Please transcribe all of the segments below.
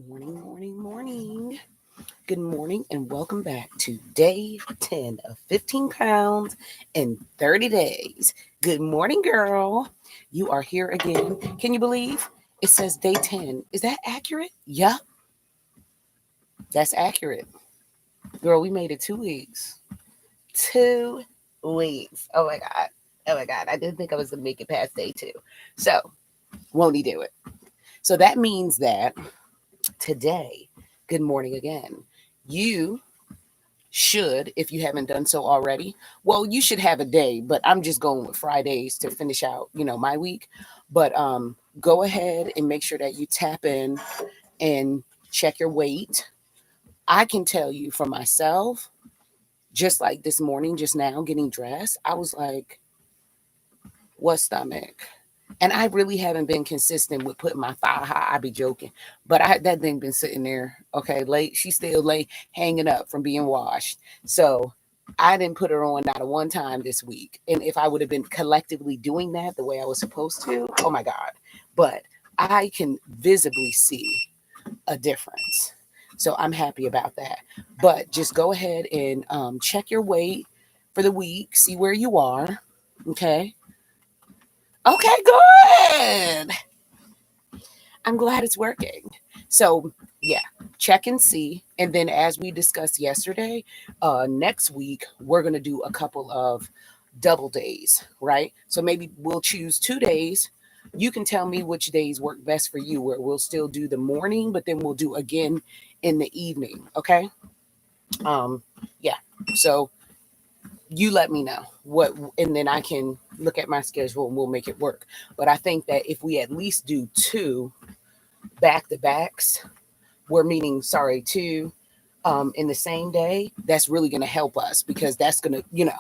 Morning, morning, morning. Good morning, and welcome back to day 10 of 15 pounds in 30 days. Good morning, girl. You are here again. Can you believe it says day 10? Is that accurate? Yup, that's accurate. Girl, we made it 2 weeks. 2 weeks. Oh my God. Oh my God. I didn't think I was going to make it past day 2. So, won't he do it? So, that means that today, good morning again. You should, if you haven't done so already, well, you should have a day, but I'm just going with Fridays to finish out, my week. But go ahead and make sure that you tap in and check your weight. I can tell you for myself, just like this morning, just now getting dressed, I was like, what stomach? And I really haven't been consistent with putting my thigh high. I be joking, but that thing been sitting there. Okay, late. She still lay hanging up from being washed. So I didn't put her on not a one time this week. And if I would have been collectively doing that the way I was supposed to, oh my God! But I can visibly see a difference. So I'm happy about that. But just go ahead and check your weight for the week. See where you are. Okay. Okay, good. I'm glad it's working. So, yeah, check and see. And then, as we discussed yesterday, next week, we're going to do a couple of double days, right? So, maybe we'll choose 2 days. You can tell me which days work best for you, where we'll still do the morning, but then we'll do again in the evening, okay? Um, yeah. So, you let me know what, and then I can look at my schedule and we'll make it work. But I think that if we at least do two back to backs, we're meeting, sorry, two in the same day, that's really going to help us because that's going to,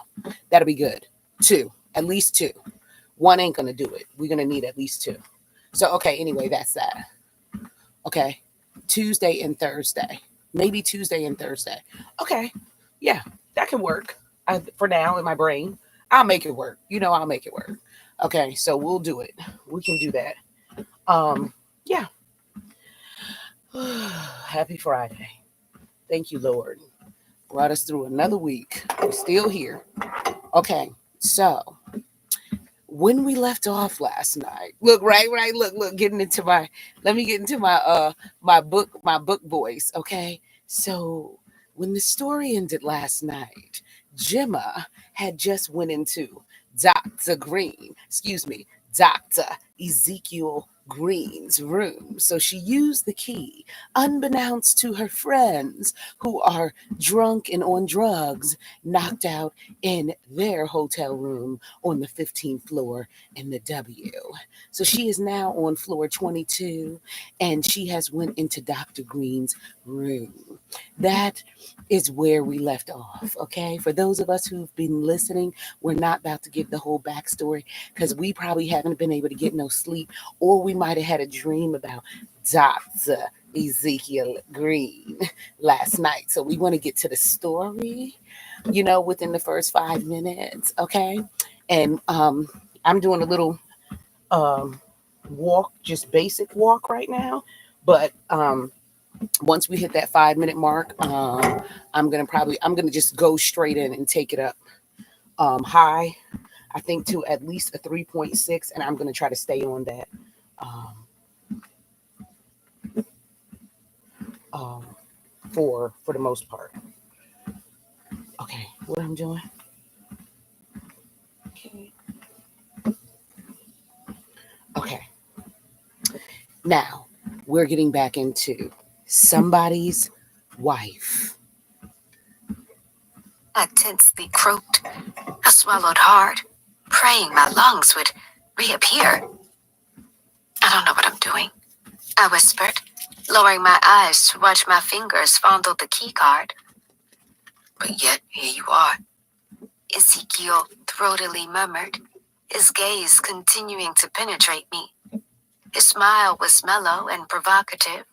that'll be good. Two, at least two. One ain't going to do it. We're going to need at least two. So, okay, anyway, that's that. Okay. Tuesday and Thursday. Maybe Tuesday and Thursday. Okay. Yeah, that can work. For now in my brain, I'll make it work. I'll make it work. Okay, so we'll do it. We can do that. Yeah. Happy Friday. Thank you, Lord. Brought us through another week. We're still here. Okay, so when we left off last night, look, right, look, getting into let me get into my book voice, okay? So when the story ended last night, Gemma had just went into Dr. Ezekiel Green's room. So she used the key, unbeknownst to her friends who are drunk and on drugs, knocked out in their hotel room on the 15th floor in the W. So she is now on floor 22 and she has went into Dr. Green's room. That is where we left off, okay? For those of us who've been listening, we're not about to give the whole backstory because we probably haven't been able to get no sleep, or we might have had a dream about Dr. Ezekiel Green last night. So we want to get to the story, within the first 5 minutes, okay? And I'm doing a little walk, just basic walk right now, but once we hit that 5 minute mark, I'm gonna just go straight in and take it up high. I think to at least a 3.6, and I'm gonna try to stay on that um, um, for the most part. Okay, what I'm doing. Okay. Okay. Now we're getting back into somebody's wife. I tensely croaked. I swallowed hard, praying my lungs would reappear. I don't know what I'm doing, I whispered, lowering my eyes to watch my fingers fondle the key card. But yet, here you are, Ezekiel throatily murmured, his gaze continuing to penetrate me. His smile was mellow and provocative,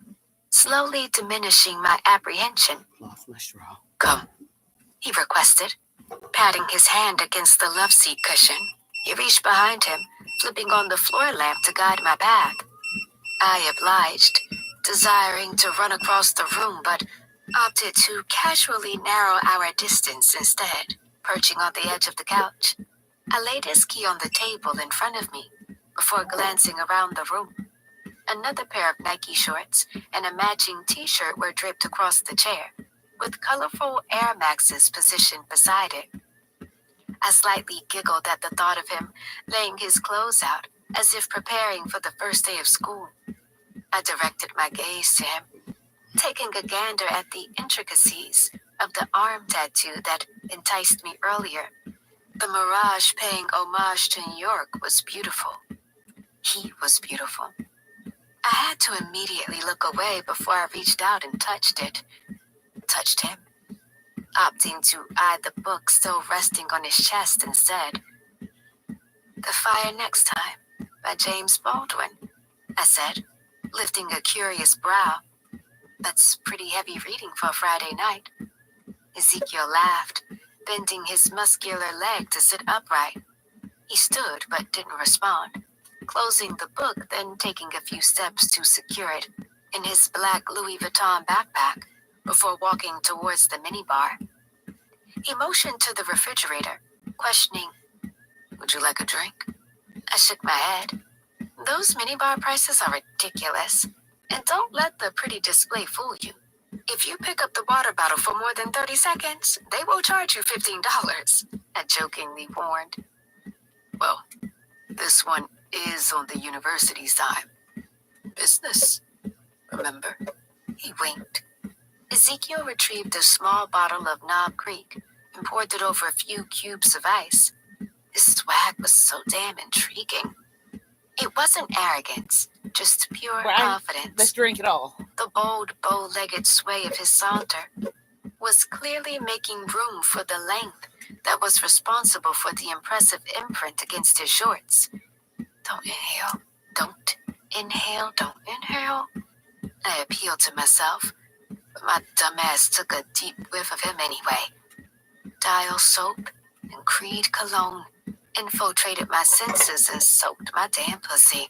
slowly diminishing my apprehension. Lost my straw. Come, he requested, patting his hand against the love seat cushion. He reached behind him, flipping on the floor lamp to guide my path. I obliged, desiring to run across the room, but opted to casually narrow our distance instead, perching on the edge of the couch. I laid his key on the table in front of me before glancing around the room. Another pair of Nike shorts and a matching t-shirt were draped across the chair, with colorful Air Maxes positioned beside it. I slightly giggled at the thought of him laying his clothes out as if preparing for the first day of school. I directed my gaze to him, taking a gander at the intricacies of the arm tattoo that enticed me earlier. The mirage paying homage to New York was beautiful. He was beautiful. I had to immediately look away before I reached out and touched him, opting to eye the book still resting on his chest instead. The Fire Next Time by James Baldwin, I said, lifting a curious brow. That's pretty heavy reading for a Friday night. Ezekiel laughed, bending his muscular leg to sit upright. He stood but didn't respond, closing the book, then taking a few steps to secure it in his black Louis Vuitton backpack before walking towards the minibar. He motioned to the refrigerator, questioning, "Would you like a drink?" I shook my head. Those minibar prices are ridiculous, and don't let the pretty display fool you. If you pick up the water bottle for more than 30 seconds, they will charge you $15, I jokingly warned. Well, this one is on the university's time. Business, remember? He winked. Ezekiel retrieved a small bottle of Knob Creek and poured it over a few cubes of ice. His swag was so damn intriguing. It wasn't arrogance, just pure confidence. Let's drink it all. The bold, bow-legged sway of his saunter was clearly making room for the length that was responsible for the impressive imprint against his shorts. Don't inhale, don't inhale, don't inhale. I appealed to myself, but my dumbass took a deep whiff of him anyway. Dial soap and Creed cologne infiltrated my senses and soaked my damn pussy.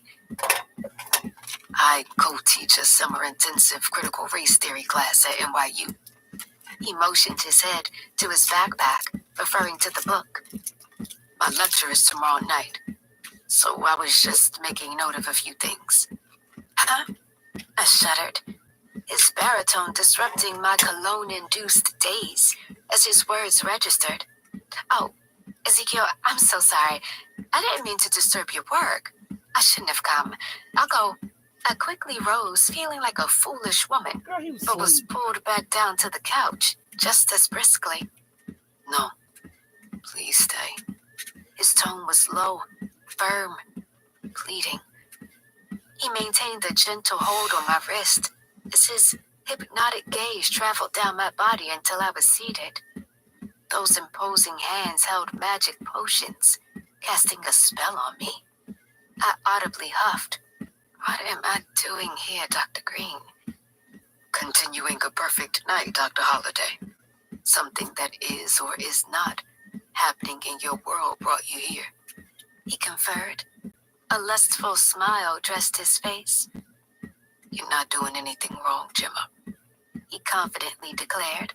I co-teach a summer-intensive critical race theory class at NYU. He motioned his head to his backpack, referring to the book. My lecture is tomorrow night, so I was just making note of a few things. Huh? I shuddered, his baritone disrupting my cologne-induced daze as his words registered. Oh, Ezekiel, I'm so sorry. I didn't mean to disturb your work. I shouldn't have come. I'll go. I quickly rose, feeling like a foolish woman, Girl, he was but was asleep. pulled back down to the couch just as briskly. No, please stay. His tone was low, firm, pleading. He maintained a gentle hold on my wrist as his hypnotic gaze traveled down my body until I was seated. Those imposing hands held magic potions, casting a spell on me. I audibly huffed. What am I doing here, Dr. Green? Continuing a perfect night, Dr. Holliday. Something that is or is not happening in your world brought you here. He conferred. A lustful smile dressed his face. You're not doing anything wrong, Gemma, he confidently declared.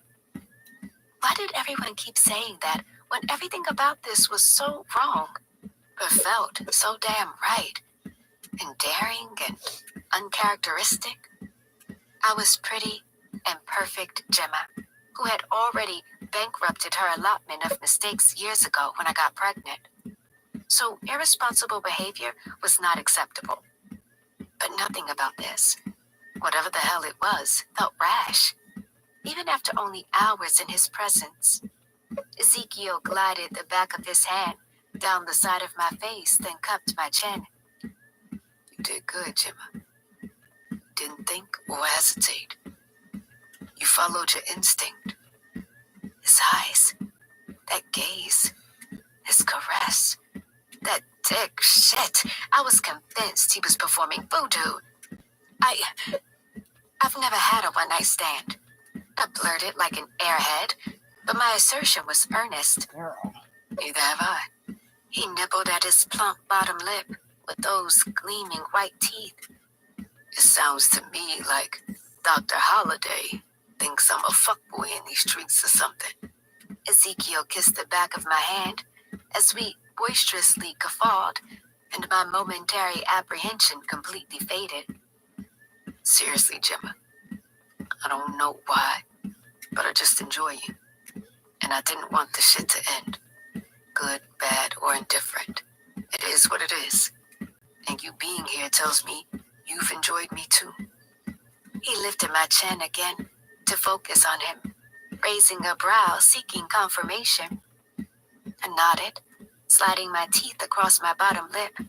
Why did everyone keep saying that when everything about this was so wrong, but felt so damn right, and daring and uncharacteristic? I was pretty and perfect Gemma, who had already bankrupted her allotment of mistakes years ago when I got pregnant. So irresponsible behavior was not acceptable. But nothing about this, whatever the hell it was, felt rash. Even after only hours in his presence. Ezekiel glided the back of his hand down the side of my face, then cupped my chin. You did good, Gemma. Didn't think or hesitate. You followed your instinct. His eyes, that gaze, his caress, that dick, shit. I was convinced he was performing voodoo. I've never had a one-night stand. I blurted like an airhead, but my assertion was earnest. Girl. Neither have I. He nibbled at his plump bottom lip with those gleaming white teeth. It sounds to me like Dr. Holliday thinks I'm a fuckboy in these streets or something. Ezekiel kissed the back of my hand as we boisterously guffawed, and my momentary apprehension completely faded. Seriously, Gemma, I don't know why, but I just enjoy you. And I didn't want this shit to end. Good, bad, or indifferent. It is what it is. And you being here tells me you've enjoyed me too. He lifted my chin again to focus on him, raising a brow seeking confirmation. I nodded, sliding my teeth across my bottom lip.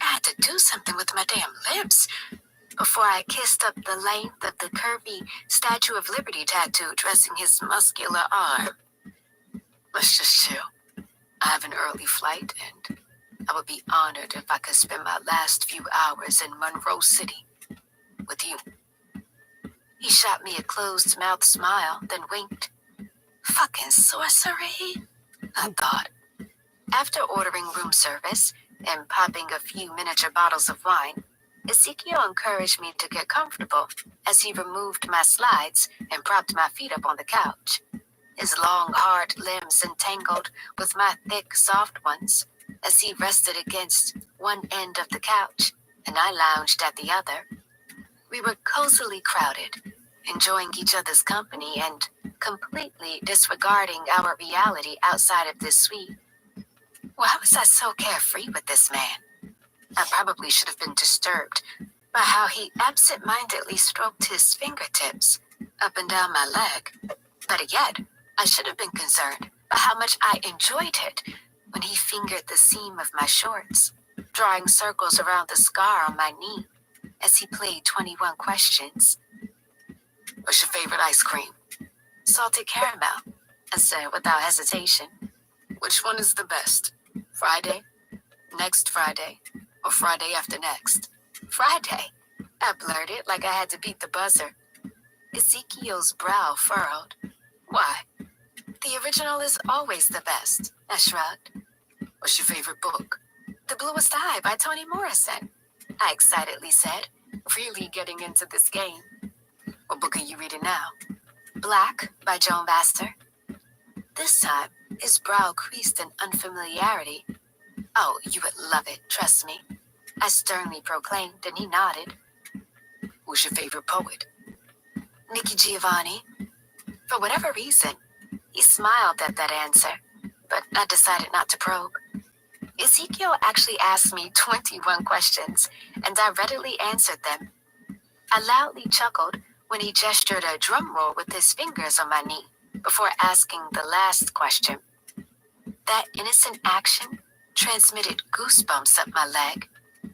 I had to do something with my damn lips before I kissed up the length of the curvy Statue of Liberty tattoo dressing his muscular arm. Let's just chill. I have an early flight, and I would be honored if I could spend my last few hours in Monroe City with you. He shot me a closed-mouthed smile, then winked. Fucking sorcery, I thought. After ordering room service and popping a few miniature bottles of wine, Ezekiel encouraged me to get comfortable as he removed my slides and propped my feet up on the couch. His long, hard limbs entangled with my thick, soft ones as he rested against one end of the couch and I lounged at the other. We were cozily crowded, enjoying each other's company and completely disregarding our reality outside of this suite. Why was I so carefree with this man? I probably should have been disturbed by how he absent-mindedly stroked his fingertips up and down my leg. Better yet, I should have been concerned by how much I enjoyed it when he fingered the seam of my shorts, drawing circles around the scar on my knee as he played 21 questions. What's your favorite ice cream? Salted caramel, I said without hesitation. Which one is the best? Friday? Next Friday? Or Friday after next? Friday, I blurted like I had to beat the buzzer. Ezekiel's brow furrowed. Why? The original is always the best, I shrugged. What's your favorite book? The Bluest Eye by Toni Morrison, I excitedly said, really getting into this game. What book are you reading now? Black by Joan Vassar. This time, his brow creased in unfamiliarity. Oh, you would love it, trust me, I sternly proclaimed, and he nodded. Who's your favorite poet? Nikki Giovanni. For whatever reason, he smiled at that answer, but I decided not to probe. Ezekiel actually asked me 21 questions, and I readily answered them. I loudly chuckled when he gestured a drum roll with his fingers on my knee before asking the last question. That innocent action transmitted goosebumps up my leg,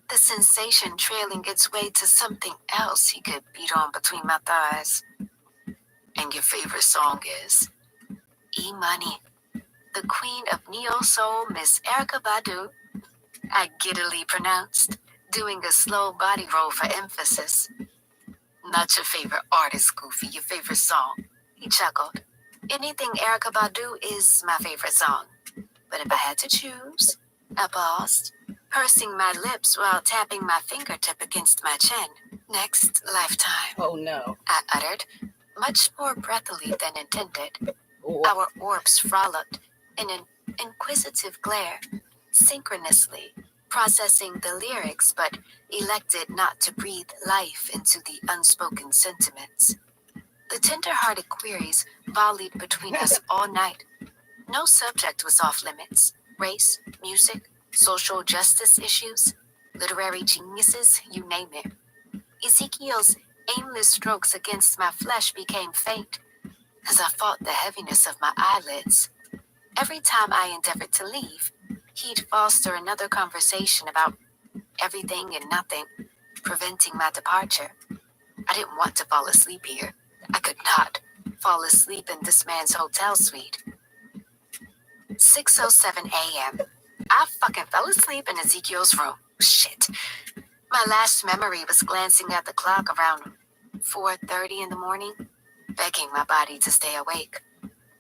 the sensation trailing its way to something else he could beat on between my thighs. And your favorite song is? E-Money, the queen of neo-soul, Miss Erykah Badu, I giddily pronounced, doing a slow body roll for emphasis. Not your favorite artist, Goofy, your favorite song, he chuckled. Anything Erykah Badu is my favorite song. But if I had to choose, I paused, pursing my lips while tapping my fingertip against my chin. Next lifetime. Oh no. I uttered, much more breathily than intended. Oh. Our orbs frolicked in an inquisitive glare, synchronously processing the lyrics, but elected not to breathe life into the unspoken sentiments. The tender-hearted queries volleyed between us all night. No subject was off limits. Race, music, social justice issues, literary geniuses, you name it. Ezekiel's aimless strokes against my flesh became faint as I fought the heaviness of my eyelids. Every time I endeavored to leave, he'd foster another conversation about everything and nothing, preventing my departure. I didn't want to fall asleep here. I could not fall asleep in this man's hotel suite. 6:07 a.m. I fucking fell asleep in Ezekiel's room. Shit. My last memory was glancing at the clock around 4:30 in the morning, begging my body to stay awake.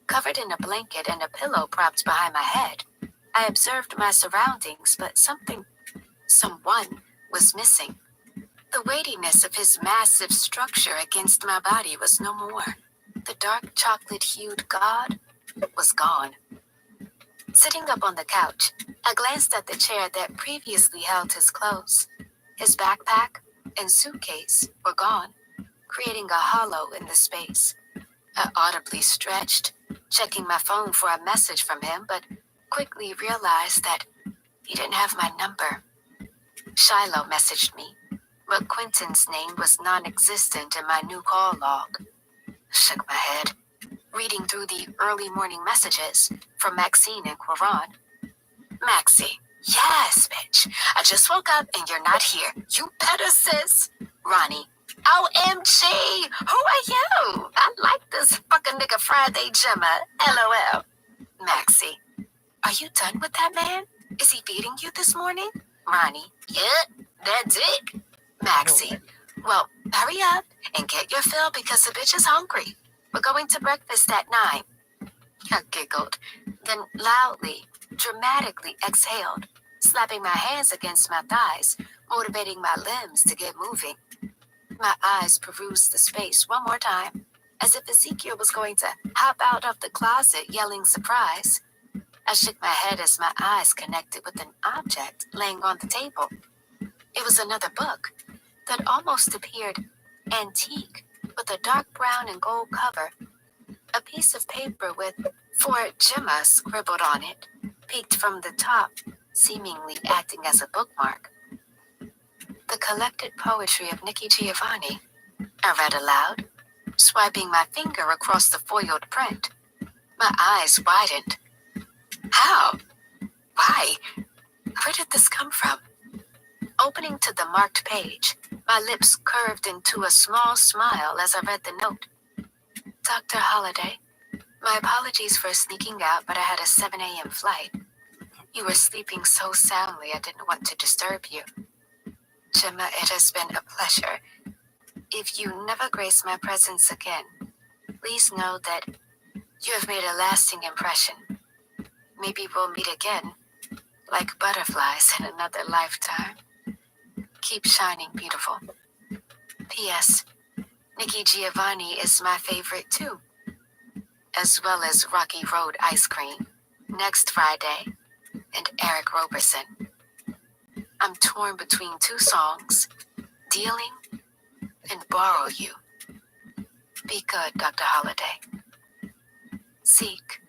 Covered in a blanket and a pillow propped behind my head, I observed my surroundings, but someone was missing. The weightiness of his massive structure against my body was no more. The dark chocolate-hued god was gone. Sitting up on the couch, I glanced at the chair that previously held his clothes. His backpack and suitcase were gone, creating a hollow in the space. I audibly stretched, checking my phone for a message from him, but quickly realized that he didn't have my number. Shiloh messaged me, but Quentin's name was non-existent in my new call log. Shook my head, reading through the early morning messages from Maxine and Quran. Maxie, yes, bitch. I just woke up and you're not here. You better, sis. Ronnie, OMG, who are you? I like this fucking nigga Friday Gemma, LOL. Maxie, are you done with that man? Is he beating you this morning? Ronnie, yeah, that dick. Maxie, well, hurry up and get your fill because the bitch is hungry. We're going to breakfast at 9. I giggled, then loudly, dramatically exhaled, slapping my hands against my thighs, motivating my limbs to get moving. My eyes perused the space one more time, as if Ezekiel was going to hop out of the closet yelling surprise. I shook my head as my eyes connected with an object laying on the table. It was another book that almost appeared antique, with a dark brown and gold cover. A piece of paper with "For Gemma" scribbled on it, peeked from the top, seemingly acting as a bookmark. The collected poetry of Nikki Giovanni, I read aloud, swiping my finger across the foiled print. My eyes widened. How? Why? Where did this come from? Opening to the marked page, my lips curved into a small smile as I read the note. Dr. Holliday, my apologies for sneaking out, but I had a 7 a.m. flight. You were sleeping so soundly I didn't want to disturb you. Gemma, it has been a pleasure. If you never grace my presence again, please know that you have made a lasting impression. Maybe we'll meet again, like butterflies in another lifetime. Keep shining, beautiful. P.S. Nikki Giovanni is my favorite too, as well as Rocky Road Ice Cream, Next Friday, and Eric Roberson. I'm torn between 2 songs, Dealing and Borrow You. Be good, Dr. Holliday. Seek.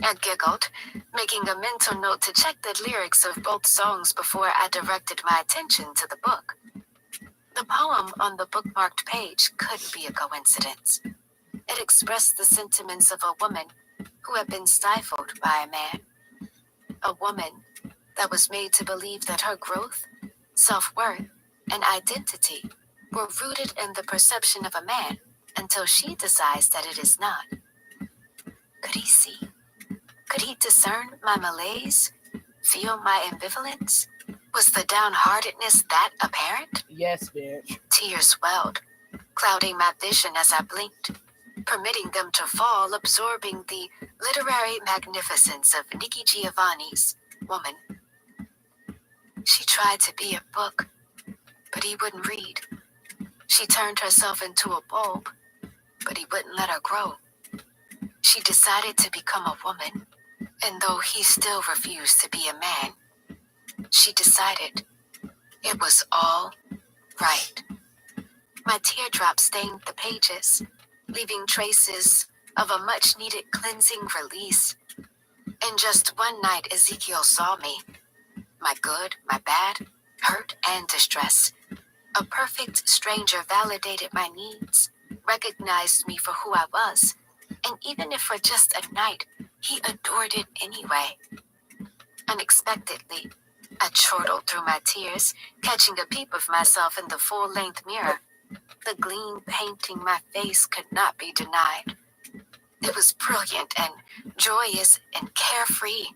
I giggled, making a mental note to check the lyrics of both songs before I directed my attention to the book. The poem on the bookmarked page couldn't be a coincidence. It expressed the sentiments of a woman who had been stifled by a man. A woman that was made to believe that her growth, self-worth, and identity were rooted in the perception of a man until she decides that it is not. Could he see? Could he discern my malaise? Feel my ambivalence? Was the downheartedness that apparent? Yes, bitch. Tears welled, clouding my vision as I blinked, permitting them to fall, absorbing the literary magnificence of Nikki Giovanni's Woman. She tried to be a book, but he wouldn't read. She turned herself into a bulb, but he wouldn't let her grow. She decided to become a woman, and though he still refused to be a man, she decided it was all right. My teardrops stained the pages, leaving traces of a much-needed cleansing release. In just one night, Ezekiel saw me. My good, my bad, hurt, and distress. A perfect stranger validated my needs, recognized me for who I was, and even if for just a night, he adored it anyway. Unexpectedly, I chortled through my tears, catching a peep of myself in the full-length mirror. The gleam painting my face could not be denied. It was brilliant and joyous and carefree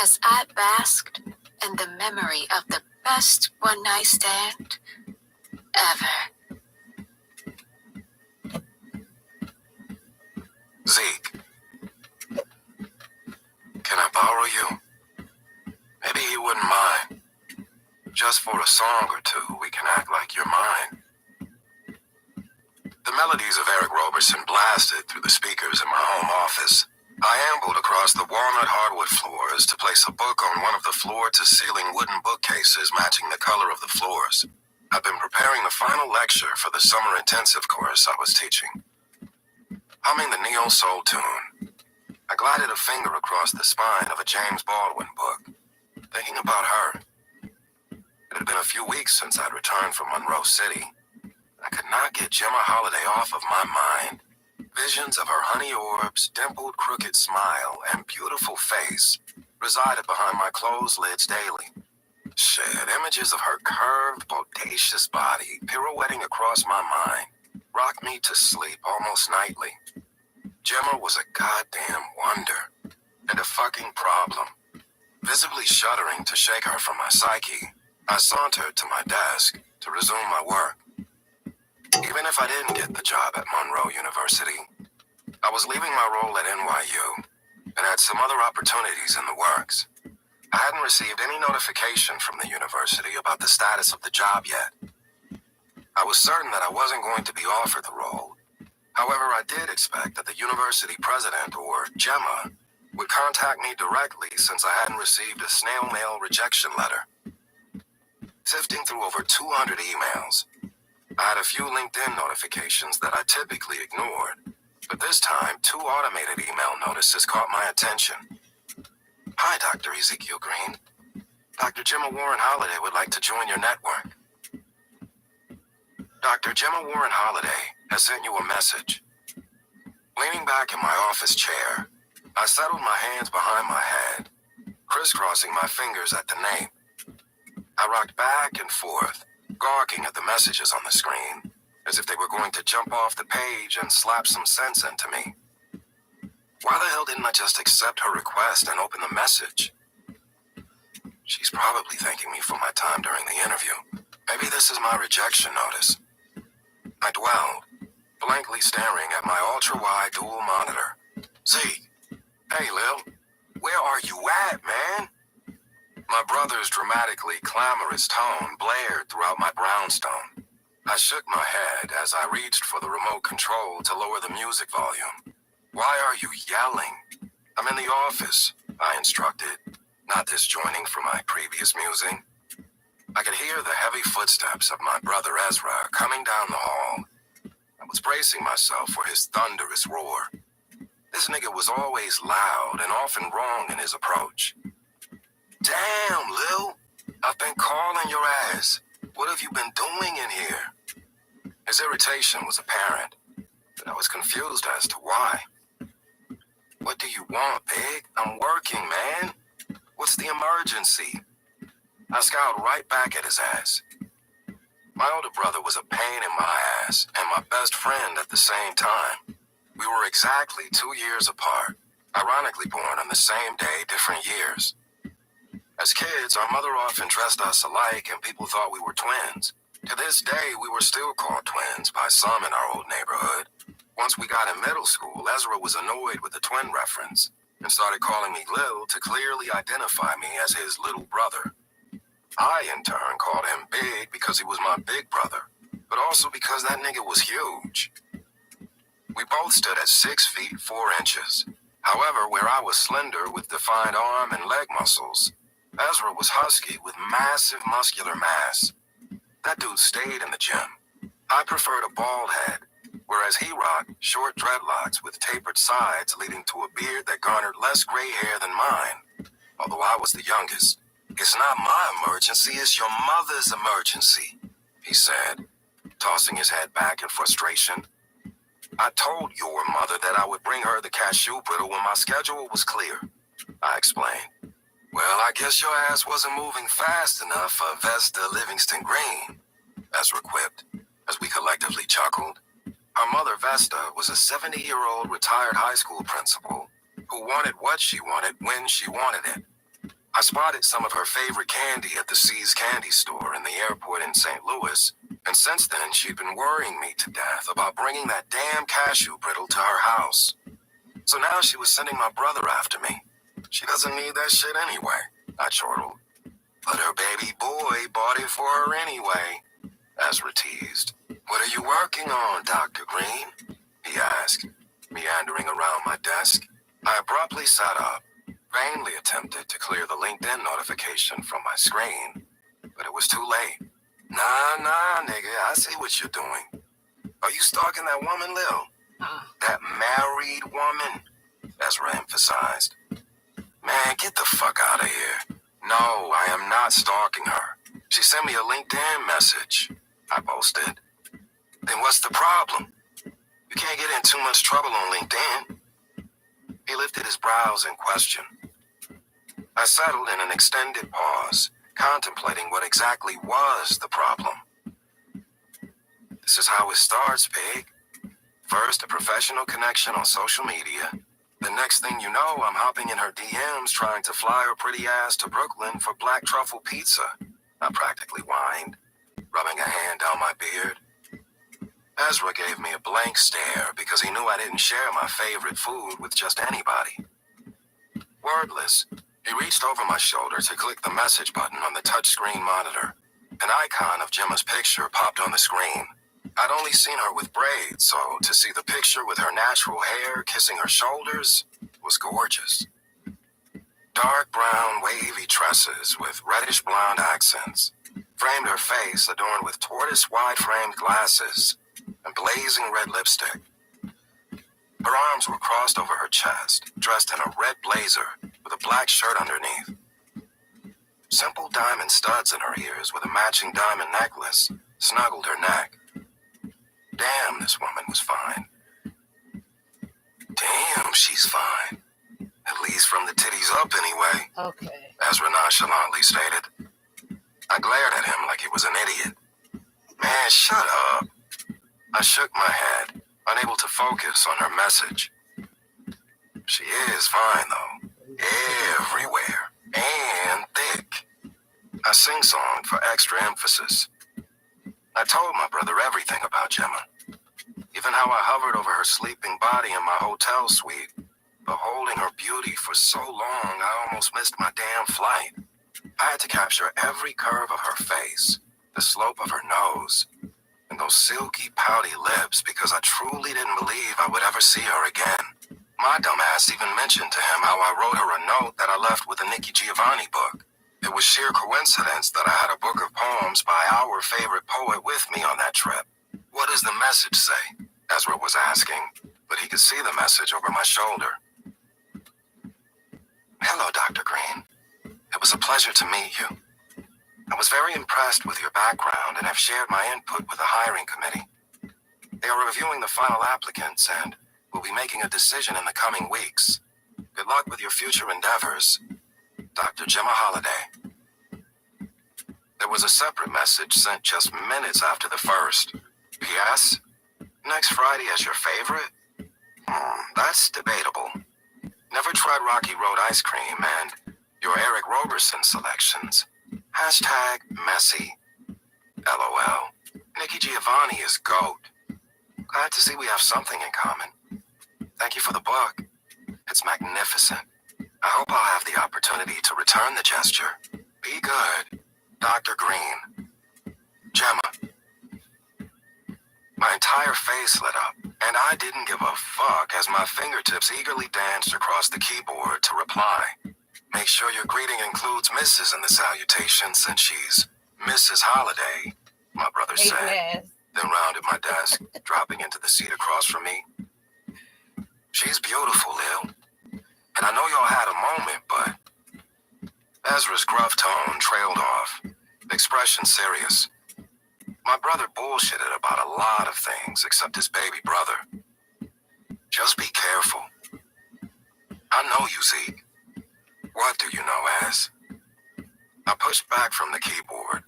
as I basked in the memory of the best one-night stand ever. Zeke, can I borrow you? Maybe he wouldn't mind. just for a song or two, we can act like you're mine. The melodies of Eric Roberson blasted through the speakers in my home office. I ambled across the walnut hardwood floors to place a book on one of the floor-to-ceiling wooden bookcases matching the color of the floors. I've been preparing the final lecture for the summer intensive course I was teaching. Humming the neo soul tune, I glided a finger across the spine of a James Baldwin book, thinking about her. It had been a few weeks since I'd returned from Monroe City. I could not get Gemma Holiday off of my mind. Visions of her honey orbs, dimpled crooked smile, and beautiful face resided behind my closed lids daily. Shit, images of her curved, bodacious body pirouetting across my mind rocked me to sleep almost nightly. Gemma was a goddamn wonder, and a fucking problem. Visibly shuddering to shake her from my psyche, I sauntered to my desk to resume my work. Even if I didn't get the job at Monroe University, I was leaving my role at NYU and had some other opportunities in the works. I hadn't received any notification from the university about the status of the job yet. I was certain that I wasn't going to be offered the role. However, I did expect that the university president, or Gemma, would contact me directly since I hadn't received a snail mail rejection letter. Sifting through over 200 emails, I had a few LinkedIn notifications that I typically ignored, but this time 2 automated email notices caught my attention. Hi, Dr. Ezekiel Green. Dr. Gemma Warren Holiday would like to join your network. Dr. Gemma Warren Holiday has sent you a message. Leaning back in my office chair, I settled my hands behind my head, crisscrossing my fingers at the name. I rocked back and forth, gawking at the messages on the screen, as if they were going to jump off the page and slap some sense into me. Why the hell didn't I just accept her request and open the message? She's probably thanking me for my time during the interview. Maybe this is my rejection notice. I dwelled, blankly staring at my ultra-wide dual monitor. Zeke, hey Lil, where are you at, man? My brother's dramatically clamorous tone blared throughout my brownstone. I shook my head as I reached for the remote control to lower the music volume. Why are you yelling? I'm in the office, I instructed, not disjoining from my previous musing. I could hear the heavy footsteps of my brother Ezra coming down the hall. I was bracing myself for his thunderous roar. This nigga was always loud and often wrong in his approach. Damn, Lil, I've been calling your ass. What have you been doing in here? His irritation was apparent, but I was confused as to why. What do you want, Big? I'm working, man. What's the emergency? I scowled right back at his ass. My older brother was a pain in my ass and my best friend at the same time. We were exactly 2 years apart, ironically born on the same day, different years. As kids, our mother often dressed us alike and people thought we were twins. To this day, we were still called twins by some in our old neighborhood. Once we got in middle school, Ezra was annoyed with the twin reference and started calling me Lil to clearly identify me as his little brother. I, in turn, called him Big because he was my big brother, but also because that nigga was huge. We both stood at 6 feet 4 inches. However, where I was slender with defined arm and leg muscles, Ezra was husky with massive muscular mass. That dude stayed in the gym. I preferred a bald head, whereas he rocked short dreadlocks with tapered sides leading to a beard that garnered less gray hair than mine, although I was the youngest. It's not my emergency, it's your mother's emergency, he said, tossing his head back in frustration. I told your mother that I would bring her the cashew brittle when my schedule was clear, I explained. Well, I guess your ass wasn't moving fast enough for Vesta Livingston Green, Ezra quipped, as we collectively chuckled. Our mother, Vesta, was a 70-year-old retired high school principal who wanted what she wanted when she wanted it. I spotted some of her favorite candy at the See's Candy Store in the airport in St. Louis, and since then she'd been worrying me to death about bringing that damn cashew brittle to her house. So now she was sending my brother after me. She doesn't need that shit anyway, I chortled. But her baby boy bought it for her anyway, Ezra teased. What are you working on, Dr. Green? He asked, meandering around my desk. I abruptly sat up, vainly attempted to clear the LinkedIn notification from my screen, but it was too late. Nah, nigga, I see what you're doing. Are you stalking that woman, Lil? That married woman? Ezra emphasized. Man, get the fuck out of here. No, I am not stalking her. She sent me a LinkedIn message, I boasted. Then what's the problem? You can't get in too much trouble on LinkedIn. He lifted his brows in question. I settled in an extended pause, contemplating what exactly was the problem. This is how it starts, Big. First, a professional connection on social media. The next thing you know, I'm hopping in her DMs trying to fly her pretty ass to Brooklyn for black truffle pizza. I practically whined, rubbing a hand down my beard. Ezra gave me a blank stare because he knew I didn't share my favorite food with just anybody. Wordless, he reached over my shoulder to click the message button on the touchscreen monitor. An icon of Gemma's picture popped on the screen. I'd only seen her with braids, so to see the picture with her natural hair kissing her shoulders was gorgeous. Dark brown, wavy tresses with reddish blonde accents framed her face adorned with tortoise wide-framed glasses and blazing red lipstick. Her arms were crossed over her chest, dressed in a red blazer with a black shirt underneath. Simple diamond studs in her ears with a matching diamond necklace snuggled her neck. Damn, this woman was fine. Damn, she's fine. At least from the titties up anyway, Okay. Ezra nonchalantly stated. I glared at him like he was an idiot. Man, shut up. I shook my head, unable to focus on her message. She is fine, though. Everywhere. And thick. I sing-songed for extra emphasis. I told my brother everything about Gemma. Even how I hovered over her sleeping body in my hotel suite, beholding her beauty for so long I almost missed my damn flight. I had to capture every curve of her face, the slope of her nose, and those silky, pouty lips because I truly didn't believe I would ever see her again. My dumbass even mentioned to him how I wrote her a note that I left with the Nikki Giovanni book. It was sheer coincidence that I had a book of poems by our favorite poet with me on that trip. What does the message say? Ezra was asking, but he could see the message over my shoulder. Hello, Dr. Green. It was a pleasure to meet you. I was very impressed with your background and have shared my input with the hiring committee. They are reviewing the final applicants and will be making a decision in the coming weeks. Good luck with your future endeavors. Dr. Gemma Holiday. There was a separate message sent just minutes after the first. P.S. Next Friday as your favorite? That's debatable. Never tried Rocky Road ice cream and your Eric Roberson selections. Hashtag messy. LOL. Nikki Giovanni is GOAT. Glad to see we have something in common. Thank you for the book. It's magnificent. I hope I'll have the opportunity to return the gesture. Be good. Dr. Green. Gemma. My entire face lit up, and I didn't give a fuck as my fingertips eagerly danced across the keyboard to reply. Make sure your greeting includes Mrs. in the salutation since she's Mrs. Holiday, my brother said, then rounded my desk, dropping into the seat across from me. She's beautiful, Lil. And I know y'all had a moment, but Ezra's gruff tone trailed off, expression serious. My brother bullshitted about a lot of things except his baby brother. Just be careful. I know you, Zeke. What do you know, Az? I pushed back from the keyboard,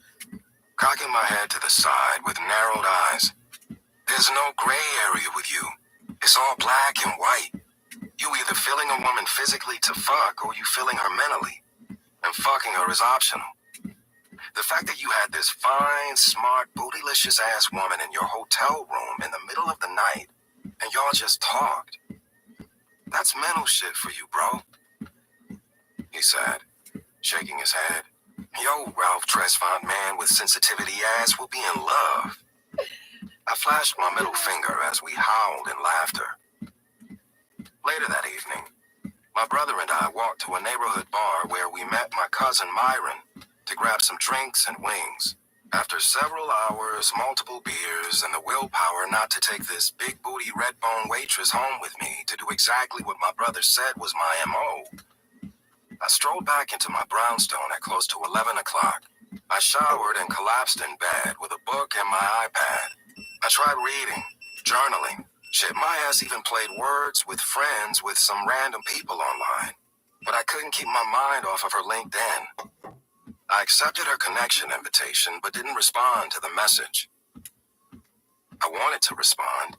cocking my head to the side with narrowed eyes. There's no gray area with you. It's all black and white. You either feeling a woman physically to fuck or you feeling her mentally. And fucking her is optional. The fact that you had this fine, smart, bootylicious ass woman in your hotel room in the middle of the night and y'all just talked. That's mental shit for you, bro. He said, shaking his head, Yo, Ralph Tresvant man with sensitivity ass will be in love. I flashed my middle finger as we howled in laughter. Later that evening, my brother and I walked to a neighborhood bar where we met my cousin Myron to grab some drinks and wings. After several hours, multiple beers, and the willpower not to take this big booty red bone waitress home with me to do exactly what my brother said was my MO, I strolled back into my brownstone at close to 11 o'clock. I showered and collapsed in bed with a book and my iPad. I tried reading, journaling. Shit, my ass even played words with friends with some random people online. But I couldn't keep my mind off of her LinkedIn. I accepted her connection invitation, but didn't respond to the message. I wanted to respond.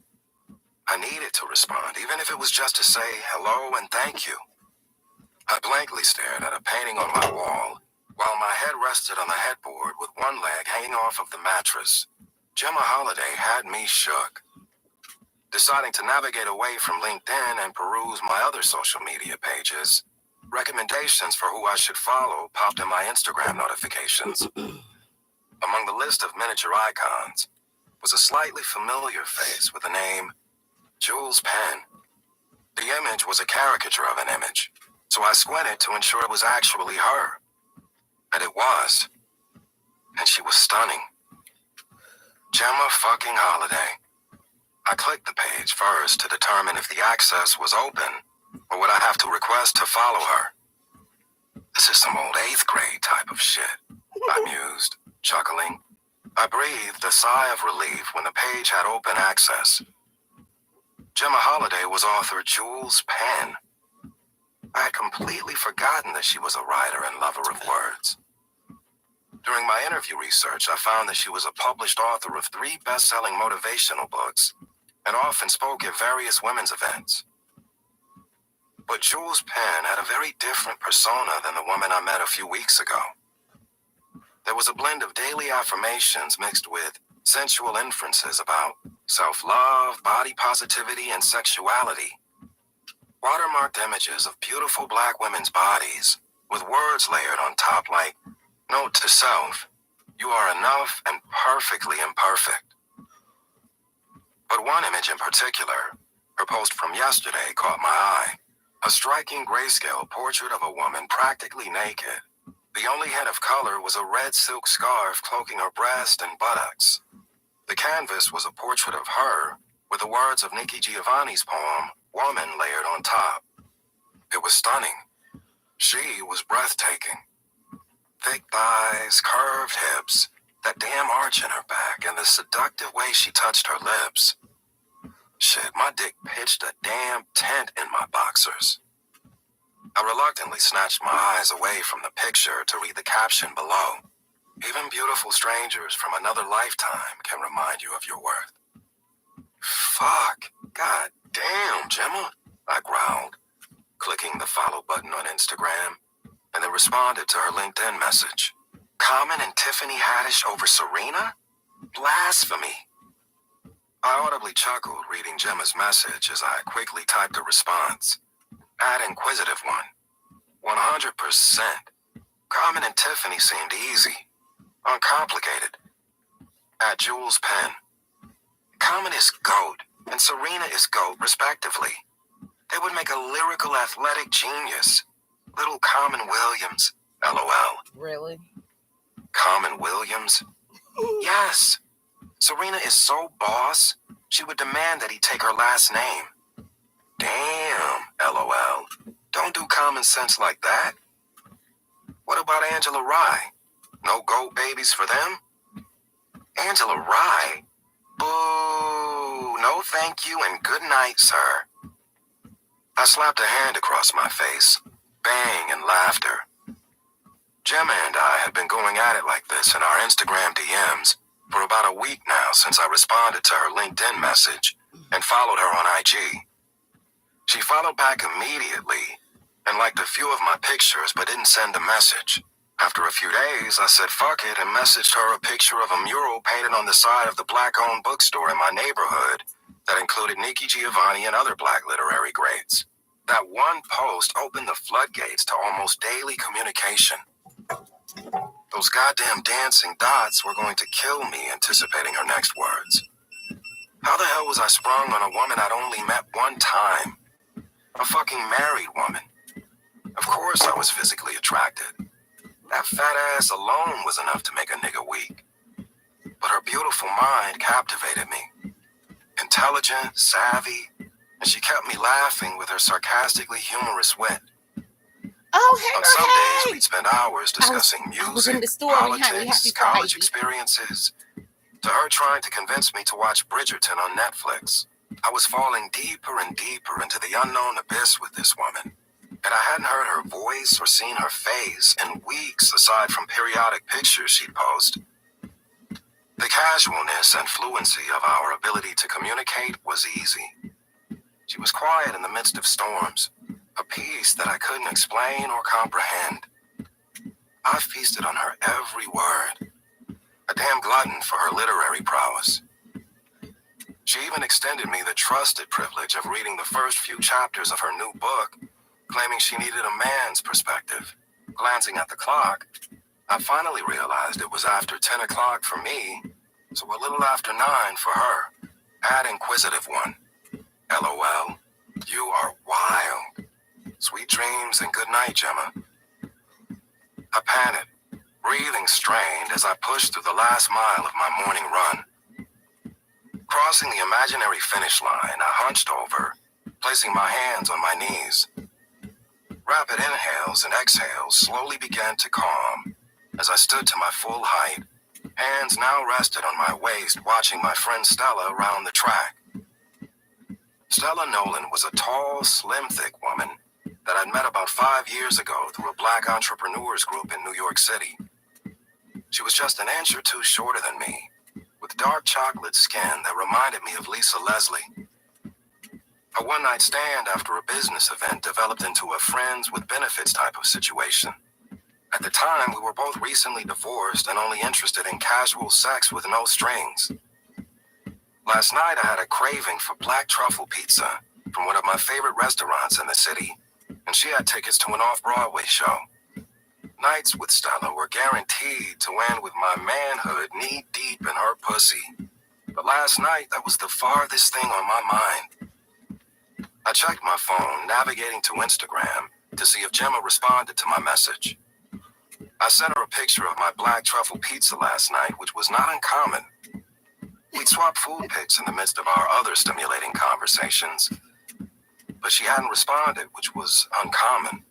I needed to respond, even if it was just to say hello and thank you. I blankly stared at a painting on my wall, while my head rested on the headboard with one leg hanging off of the mattress. Gemma Holiday had me shook. Deciding to navigate away from LinkedIn and peruse my other social media pages, recommendations for who I should follow popped in my Instagram notifications. Among the list of miniature icons was a slightly familiar face with the name Jules Penn. The image was a caricature of an image, so I squinted to ensure it was actually her. And it was. And she was stunning. Gemma fucking Holiday. I clicked the page first to determine if the access was open, or would I have to request to follow her. This is some old 8th grade type of shit, I mused, chuckling. I breathed a sigh of relief when the page had open access. Gemma Holiday was author Jules Penn. I had completely forgotten that she was a writer and lover of words. During my interview research, I found that she was a published author of 3 best-selling motivational books and often spoke at various women's events. But Jules Penn had a very different persona than the woman I met a few weeks ago. There was a blend of daily affirmations mixed with sensual inferences about self-love, body positivity, and sexuality. Watermarked images of beautiful black women's bodies with words layered on top like, "Note to self, you are enough and perfectly imperfect." But one image in particular, her post from yesterday, caught my eye. A striking grayscale portrait of a woman practically naked. The only hint of color was a red silk scarf cloaking her breast and buttocks. The canvas was a portrait of her with the words of Nikki Giovanni's poem, Woman, layered on top. It was stunning. She was breathtaking. Thick thighs, curved hips, that damn arch in her back, and the seductive way she touched her lips. Shit, my dick pitched a damn tent in my boxers. I reluctantly snatched my eyes away from the picture to read the caption below. Even beautiful strangers from another lifetime can remind you of your worth. Fuck. God damn, Gemma, I growled, clicking the follow button on Instagram, and then responded to her LinkedIn message. Common and Tiffany Haddish over Serena? Blasphemy. I audibly chuckled reading Gemma's message as I quickly typed a response. Add inquisitive one. 100%. Common and Tiffany seemed easy, uncomplicated. At Jules Penn. Common is GOAT, and Serena is GOAT, respectively. They would make a lyrical athletic genius. Little Common Williams, LOL. Really? Common Williams? Yes. Serena is so boss, she would demand that he take her last name. Damn, LOL. Don't do common sense like that. What about Angela Rye? No GOAT babies for them? Angela Rye? Boo, no thank you and good night, sir. I slapped a hand across my face, bang and laughter. Gemma and I had been going at it like this in our Instagram DMs for about a week now since I responded to her LinkedIn message and followed her on IG. She followed back immediately and liked a few of my pictures but didn't send a message. After a few days, I said fuck it and messaged her a picture of a mural painted on the side of the black-owned bookstore in my neighborhood that included Nikki Giovanni and other black literary greats. That one post opened the floodgates to almost daily communication. The Those goddamn dancing dots were going to kill me anticipating her next words. How the hell was I sprung on a woman I'd only met one time? A fucking married woman. Of course I was physically attracted. That fat ass alone was enough to make a nigga weak. But her beautiful mind captivated me. Intelligent, savvy, and she kept me laughing with her sarcastically humorous wit. Oh, hey, On some girl, days, hey. we'd spend hours discussing I was in music, the store, honey. politics, Happy college Friday. experiences, to her trying to convince me to watch Bridgerton on Netflix. I was falling deeper and deeper into the unknown abyss with this woman, and I hadn't heard her voice or seen her face in weeks aside from periodic pictures she'd post. The casualness and fluency of our ability to communicate was easy. She was quiet in the midst of storms, a peace that I couldn't explain or comprehend. I feasted on her every word, a damn glutton for her literary prowess. She even extended me the trusted privilege of reading the first few chapters of her new book, claiming she needed a man's perspective. Glancing at the clock, I finally realized it was after 10 o'clock for me, so a little after 9 for her. Add inquisitive one. LOL. You are wild. Sweet dreams and good night, Gemma. I panicked, breathing strained as I pushed through the last mile of my morning run. Crossing the imaginary finish line, I hunched over, placing my hands on my knees. Rapid inhales and exhales slowly began to calm as I stood to my full height, hands now rested on my waist, watching my friend Stella round the track. Stella Nolan was a tall, slim, thick woman that I'd met about 5 years ago through a black entrepreneurs group in New York City. She was just an inch or two shorter than me, with dark chocolate skin that reminded me of Lisa Leslie. A one-night stand after a business event developed into a friends with benefits type of situation. At the time, we were both recently divorced and only interested in casual sex with no strings. Last night, I had a craving for black truffle pizza from one of my favorite restaurants in the city, and she had tickets to an off-Broadway show. Nights with Stella were guaranteed to end with my manhood knee-deep in her pussy. But last night, that was the farthest thing on my mind. I checked my phone, navigating to Instagram, to see if Gemma responded to my message. I sent her a picture of my black truffle pizza last night, which was not uncommon. We'd swapped food pics in the midst of our other stimulating conversations, but she hadn't responded, which was uncommon.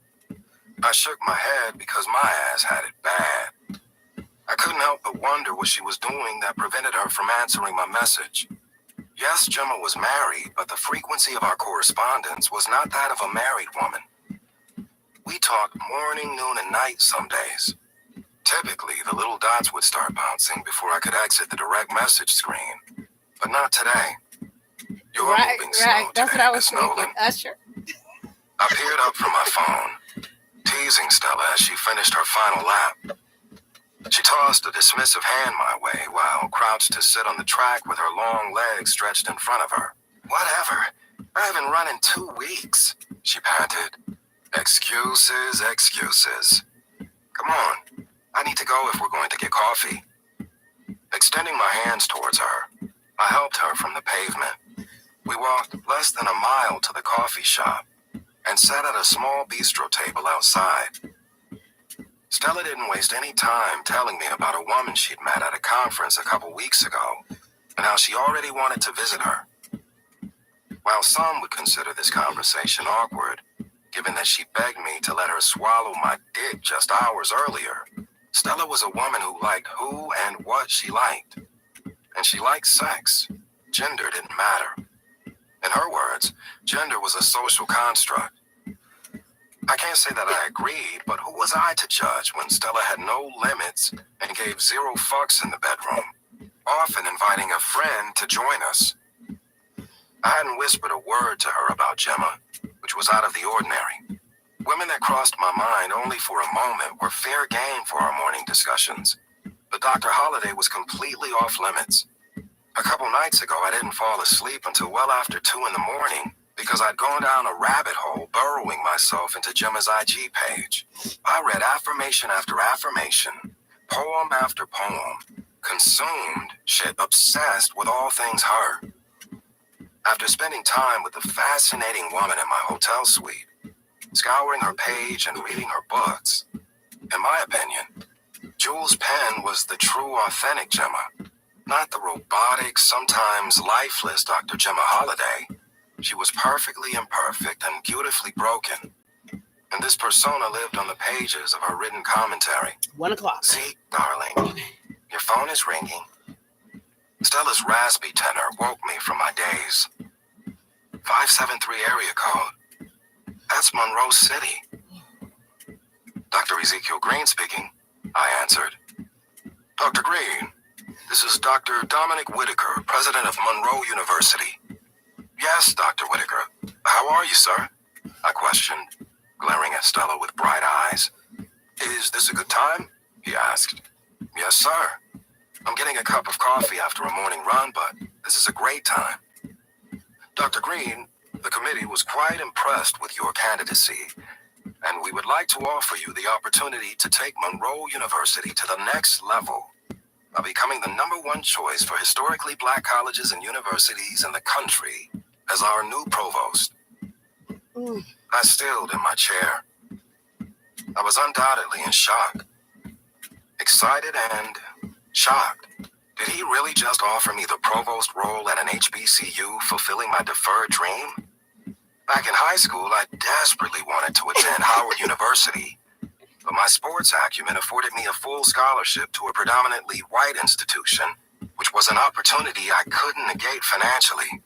I shook my head because my ass had it bad. I couldn't help but wonder what she was doing that prevented her from answering my message. Yes, Gemma was married, but the frequency of our correspondence was not that of a married woman. We talked morning, noon, and night some days. Typically, the little dots would start bouncing before I could exit the direct message screen, but not today. You're moving slow That's today, what I was Miss Nolan. thinking. Usher. I peered up from my phone, teasing Stella as she finished her final lap. She tossed a dismissive hand my way while crouched to sit on the track with her long legs stretched in front of her. Whatever. I haven't run in 2 weeks, she panted. Excuses, excuses. Come on. I need to go if we're going to get coffee. Extending my hands towards her, I helped her from the pavement. We walked less than a mile to the coffee shop and sat at a small bistro table outside. Stella didn't waste any time telling me about a woman she'd met at a conference a couple weeks ago and how she already wanted to visit her. While some would consider this conversation awkward, given that she begged me to let her swallow my dick just hours earlier, Stella was a woman who liked who and what she liked. And she liked sex. Gender didn't matter. In her words, gender was a social construct. I can't say that I agreed, but who was I to judge when Stella had no limits and gave 0 fucks in the bedroom, often inviting a friend to join us. I hadn't whispered a word to her about Gemma, which was out of the ordinary. Women that crossed my mind only for a moment were fair game for our morning discussions. But Dr. Holliday was completely off limits. A couple nights ago, I didn't fall asleep until well after 2 in the morning because I'd gone down a rabbit hole burrowing myself into Gemma's IG page. I read affirmation after affirmation, poem after poem, consumed, shit, obsessed with all things her. After spending time with the fascinating woman in my hotel suite, scouring her page and reading her books, in my opinion, Jules Penn was the true, authentic Gemma, not the robotic, sometimes lifeless Dr. Gemma Holliday. She was perfectly imperfect and beautifully broken. And this persona lived on the pages of her written commentary. 1 o'clock. Zeke, darling, your phone is ringing. Stella's raspy tenor woke me from my daze. 573 area code. That's Monroe City. Dr. Ezekiel Green speaking, I answered. Dr. Green, this is Dr. Dominic Whitaker, president of Monroe University. Yes, Dr. Whitaker. How are you, sir? I questioned, glaring at Stella with bright eyes. Is this a good time? He asked. Yes, sir. I'm getting a cup of coffee after a morning run, but this is a great time. Dr. Green, the committee was quite impressed with your candidacy, and we would like to offer you the opportunity to take Monroe University to the next level by becoming the #1 choice for historically black colleges and universities in the country as our new provost. I stilled in my chair. I was undoubtedly in shock. Excited and shocked. Did he really just offer me the provost role at an HBCU, fulfilling my deferred dream? Back in high school, I desperately wanted to attend Howard University, but my sports acumen afforded me a full scholarship to a predominantly white institution, which was an opportunity I couldn't negate financially.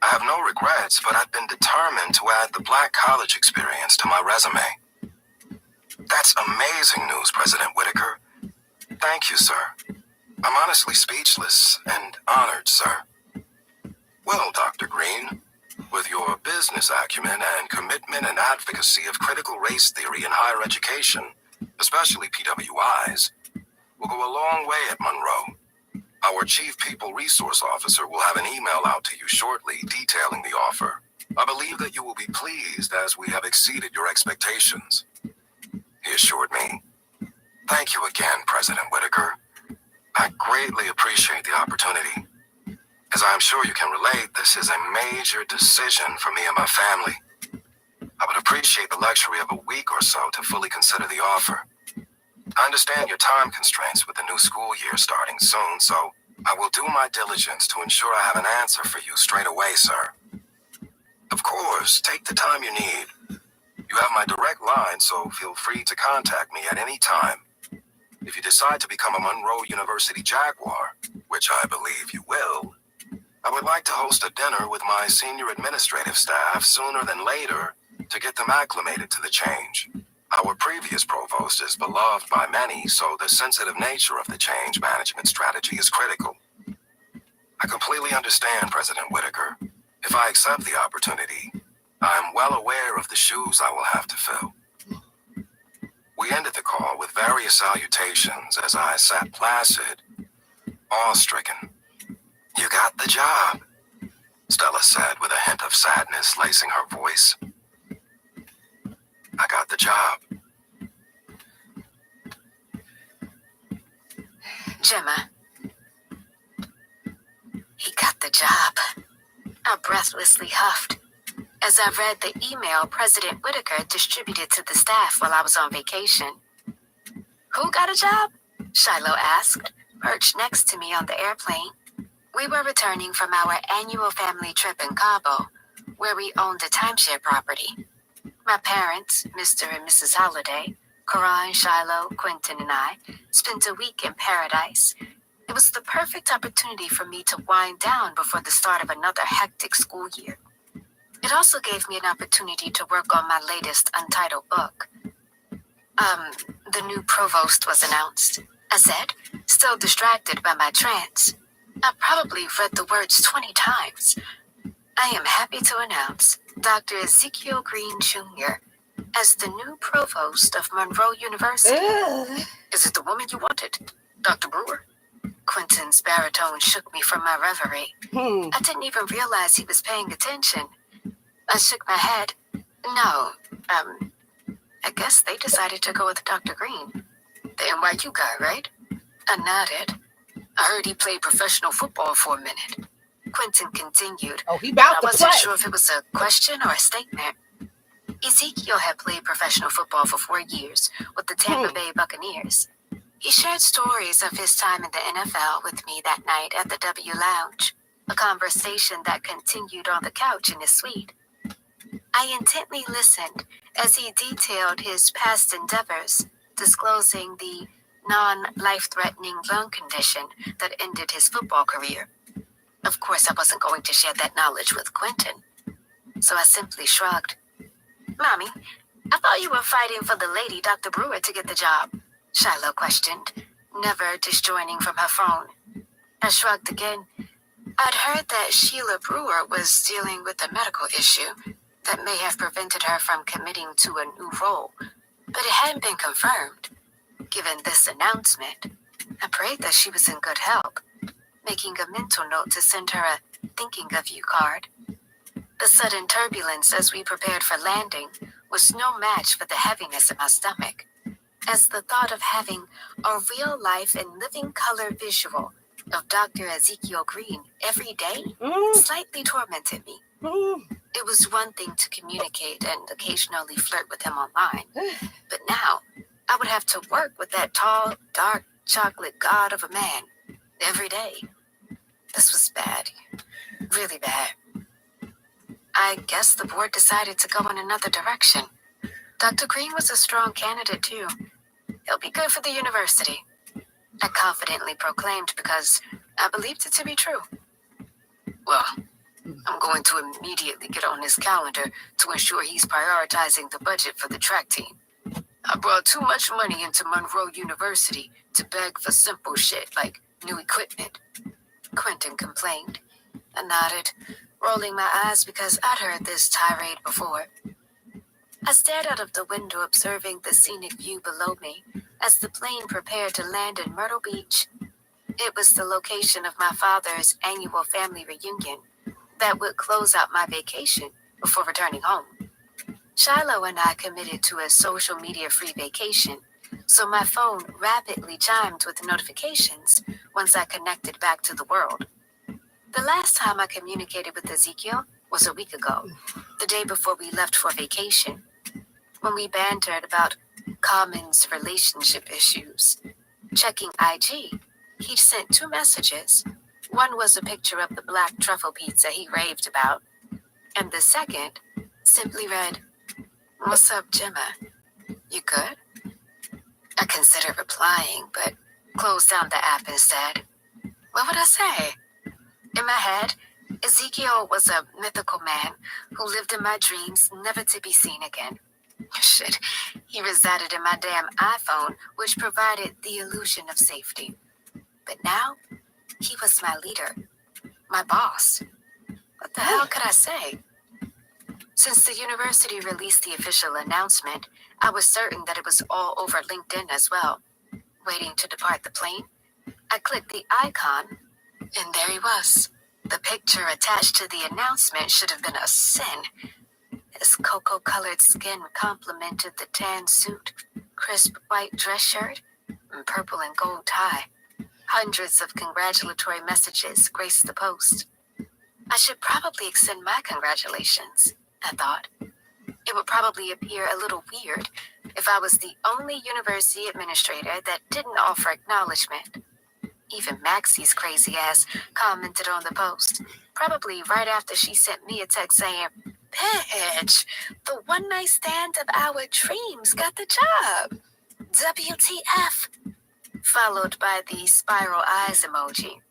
I have no regrets, but I've been determined to add the black college experience to my resume. That's amazing news, President Whitaker. Thank you, sir. I'm honestly speechless and honored, sir. Well, Dr. Green, with your business acumen and commitment and advocacy of critical race theory in higher education, especially PWIs, will go a long way at Monroe. Our Chief People Resource Officer will have an email out to you shortly detailing the offer. I believe that you will be pleased as we have exceeded your expectations. He assured me. Thank you again, President Whitaker. I greatly appreciate the opportunity. As I am sure you can relate, this is a major decision for me and my family. I would appreciate the luxury of a week or so to fully consider the offer. I understand your time constraints with the new school year starting soon, so I will do my diligence to ensure I have an answer for you straight away, sir. Of course, take the time you need. You have my direct line, so feel free to contact me at any time. If you decide to become a Monroe University Jaguar, which I believe you will, I would like to host a dinner with my senior administrative staff sooner than later to get them acclimated to the change. Our previous provost is beloved by many, so the sensitive nature of the change management strategy is critical. I completely understand, President Whitaker. If I accept the opportunity, I am well aware of the shoes I will have to fill. We ended the call with various salutations as I sat placid, awe-stricken. You got the job, Stella said with a hint of sadness lacing her voice. I got the job. Gemma. He got the job. I breathlessly huffed as I read the email President Whitaker distributed to the staff while I was on vacation. Who got a job? Shiloh asked, perched next to me on the airplane. We were returning from our annual family trip in Cabo, where we owned a timeshare property. My parents, Mr. and Mrs. Holliday, Karan, Shiloh, Quentin, and I, spent a week in paradise. It was the perfect opportunity for me to wind down before the start of another hectic school year. It also gave me an opportunity to work on my latest untitled book. The new provost was announced. I said, still distracted by my trance. I probably read the words 20 times. I am happy to announce Dr. Ezekiel Green Jr. as the new provost of Monroe University. Is it the woman you wanted, Dr. Brewer? Quentin's baritone shook me from my reverie. I didn't even realize he was paying attention. I shook my head. No, I guess they decided to go with Dr. Green. The NYU guy, right? I nodded. I heard he played professional football for a minute. Quentin continued. Oh, he about I to wasn't play. sure if it was a question or a statement. Ezekiel had played professional football for 4 years with the Tampa Bay Buccaneers. He shared stories of his time in the NFL with me that night at the W Lounge, a conversation that continued on the couch in his suite. I intently listened as he detailed his past endeavors, disclosing the non-life-threatening lung condition that ended his football career. Of course, I wasn't going to share that knowledge with Quentin, so I simply shrugged. Mommy, I thought you were fighting for the lady, Dr. Brewer, to get the job, Shiloh questioned, never disjoining from her phone. I shrugged again. I'd heard that Sheila Brewer was dealing with a medical issue that may have prevented her from committing to a new role, but it hadn't been confirmed. Given this announcement, I prayed that she was in good health, making a mental note to send her a thinking of you card. The sudden turbulence as we prepared for landing was no match for the heaviness in my stomach, as the thought of having a real-life and living color visual of Dr. Ezekiel Green every day slightly tormented me. It was one thing to communicate and occasionally flirt with him online, but now I would have to work with that tall, dark, chocolate god of a man every day. This was bad. Really bad. I guess the board decided to go in another direction. Dr. Green was a strong candidate, too. He'll be good for the university, I confidently proclaimed because I believed it to be true. Well, I'm going to immediately get on his calendar to ensure he's prioritizing the budget for the track team. I brought too much money into Monroe University to beg for simple shit like new equipment, Quentin complained. I nodded, rolling my eyes because I'd heard this tirade before. I stared out of the window, observing the scenic view below me as the plane prepared to land in Myrtle Beach. It was the location of my father's annual family reunion that would close out my vacation before returning home. Shiloh and I committed to a social media-free vacation, so my phone rapidly chimed with notifications once I connected back to the world. The last time I communicated with Ezekiel was a week ago, the day before we left for vacation, when we bantered about Common's relationship issues. Checking IG, he'd sent 2 messages. One was a picture of the black truffle pizza he raved about, and the second simply read, "What's up, Gemma? You good?" I considered replying, but closed down the app instead. What would I say? In my head, Ezekiel was a mythical man who lived in my dreams, never to be seen again. Shit, he resided in my damn iPhone, which provided the illusion of safety. But now, he was my leader, my boss. What the hell could I say? Since the university released the official announcement, I was certain that it was all over LinkedIn as well. Waiting to depart the plane, I clicked the icon, and there he was. The picture attached to the announcement should have been a sin. His cocoa-colored skin complemented the tan suit, crisp white dress shirt, and purple and gold tie. Hundreds of congratulatory messages graced the post. I should probably extend my congratulations, I thought. It would probably appear a little weird if I was the only university administrator that didn't offer acknowledgement. Even Maxie's crazy ass commented on the post, probably right after she sent me a text saying, "Bitch, the one night stand of our dreams got the job. WTF?" Followed by the spiral eyes emoji.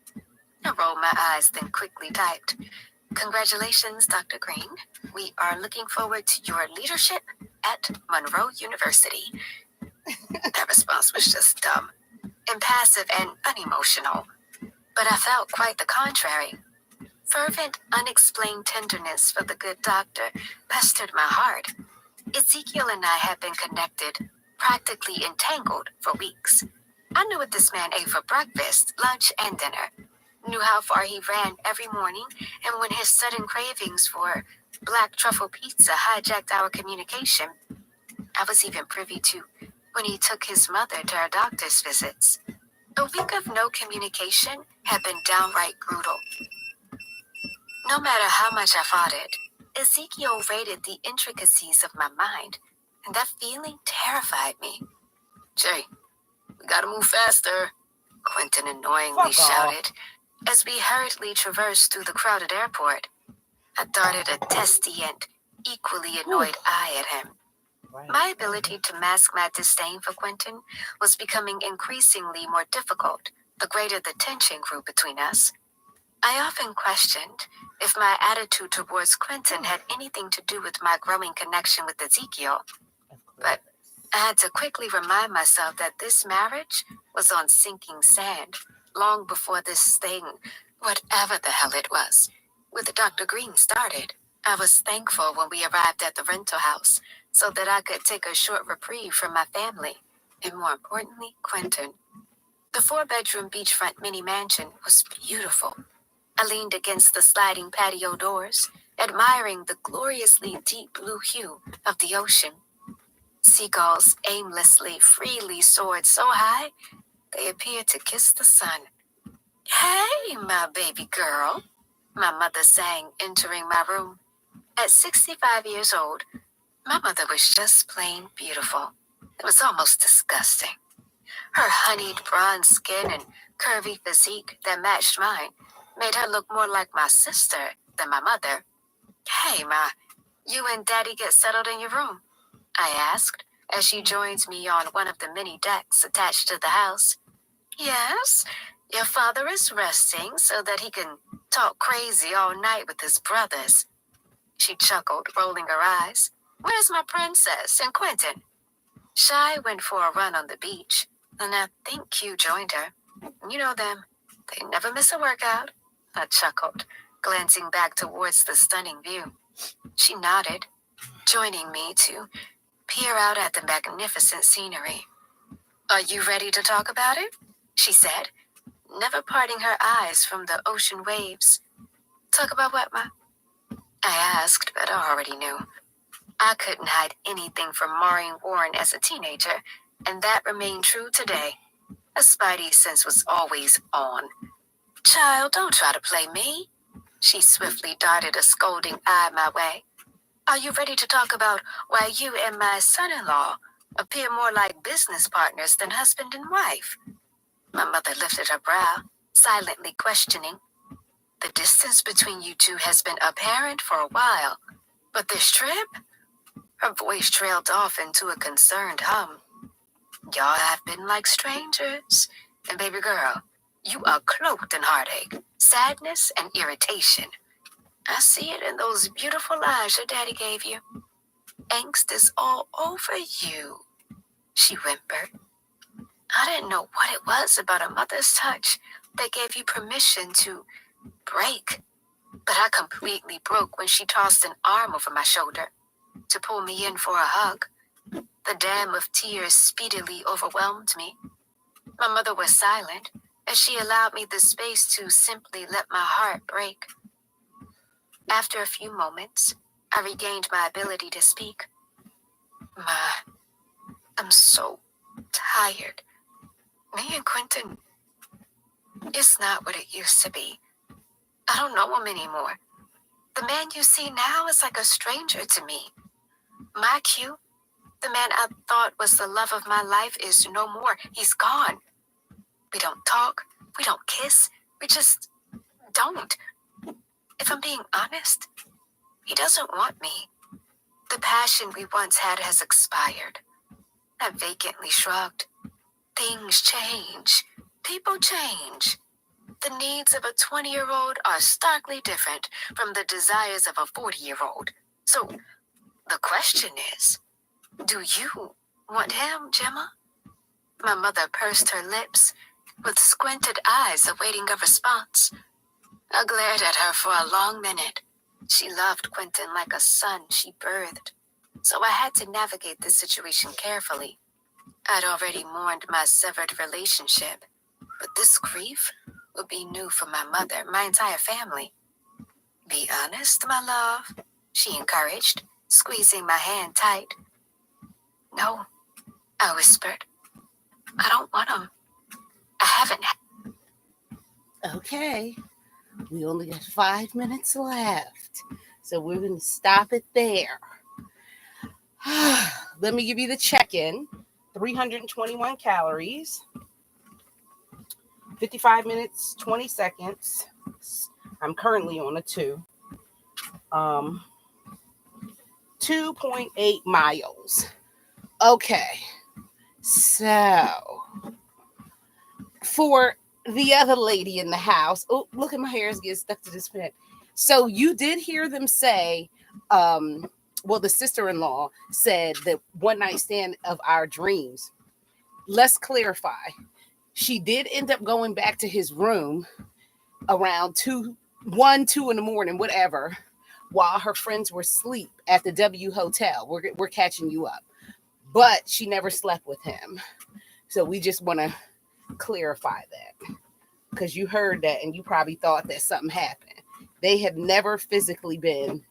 I rolled my eyes, then quickly typed, "Congratulations, Dr. Green. We are looking forward to your leadership at Monroe University." That response was just dumb, impassive, and unemotional. But I felt quite the contrary. Fervent, unexplained tenderness for the good doctor pestered my heart. Ezekiel and I had been connected, practically entangled for weeks. I knew what this man ate for breakfast, lunch, and dinner. Knew how far he ran every morning, and when his sudden cravings for black truffle pizza hijacked our communication, I was even privy to when he took his mother to her doctor's visits. A week of no communication had been downright brutal. No matter how much I fought it, Ezekiel raided the intricacies of my mind, and that feeling terrified me. Jay, we gotta move faster, Quentin annoyingly shouted as we hurriedly traversed through the crowded airport. I darted a testy and equally annoyed eye at him. My ability to mask my disdain for Quentin was becoming increasingly more difficult the greater the tension grew between us. I often questioned if my attitude towards Quentin had anything to do with my growing connection with Ezekiel, but I had to quickly remind myself that this marriage was on sinking sand long before this thing, whatever the hell it was, with Dr. Green started. I was thankful when we arrived at the rental house so that I could take a short reprieve from my family, and more importantly, Quentin. The 4-bedroom beachfront mini mansion was beautiful. I leaned against the sliding patio doors, admiring the gloriously deep blue hue of the ocean. Seagulls aimlessly, freely soared so high, they appeared to kiss the sun. "Hey, my baby girl," my mother sang, entering my room. At 65 years old, my mother was just plain beautiful. It was almost disgusting. Her honeyed bronze skin and curvy physique that matched mine made her look more like my sister than my mother. "Hey, Ma, you and Daddy get settled in your room?" I asked as she joined me on one of the many decks attached to the house. "Yes, your father is resting so that he can talk crazy all night with his brothers." She chuckled, rolling her eyes. "Where's my princess and Quentin?" Shy went for a run on the beach, and I think Q joined her. "You know them. They never miss a workout." I chuckled, glancing back towards the stunning view. She nodded, joining me to peer out at the magnificent scenery. "Are you ready to talk about it?" she said, never parting her eyes from the ocean waves. "Talk about what, Ma?" I asked, but I already knew. I couldn't hide anything from Maureen Warren as a teenager, and that remained true today. A spidey sense was always on. "Child, don't try to play me." She swiftly darted a scolding eye my way. "Are you ready to talk about why you and my son-in-law appear more like business partners than husband and wife?" My mother lifted her brow, silently questioning. "The distance between you two has been apparent for a while, but this trip?" Her voice trailed off into a concerned hum. "Y'all have been like strangers, and baby girl, you are cloaked in heartache, sadness, and irritation. I see it in those beautiful eyes your daddy gave you. Angst is all over you," she whimpered. I didn't know what it was about a mother's touch that gave you permission to break, but I completely broke when she tossed an arm over my shoulder to pull me in for a hug. The dam of tears speedily overwhelmed me. My mother was silent as she allowed me the space to simply let my heart break. After a few moments, I regained my ability to speak. "Ma, I'm so tired. Me and Quentin, it's not what it used to be. I don't know him anymore. The man you see now is like a stranger to me. My Q, the man I thought was the love of my life, is no more. He's gone. We don't talk. We don't kiss. We just don't. If I'm being honest, he doesn't want me. The passion we once had has expired." I vacantly shrugged. Things change. People change. The needs of a 20-year-old are starkly different from the desires of a 40-year-old. So the question is, do you want him, Gemma? My mother pursed her lips, with squinted eyes awaiting a response. I glared at her for a long minute. She loved Quentin like a son she birthed, so I had to navigate the situation carefully. I'd already mourned my severed relationship, but this grief would be new for my mother, my entire family. "Be honest, my love," she encouraged, squeezing my hand tight. "No," I I whispered. I don't want them. I haven't. Okay. We only got 5 minutes left. So we're going to stop it there. Let me give you the check-in. 321 calories. 55 minutes, 20 seconds. I'm currently on a 2. 2.8 miles. Okay. So, for the other lady in the house, oh, look at my hair is getting stuck to this pen. So you did hear them say, well, the sister-in-law said that one night stand of our dreams. Let's clarify. She did end up going back to his room around 2 in the morning, whatever, while her friends were asleep at the W Hotel. We're catching you up. But she never slept with him. So we just want to clarify that, because you heard that and you probably thought that something happened. They have never physically been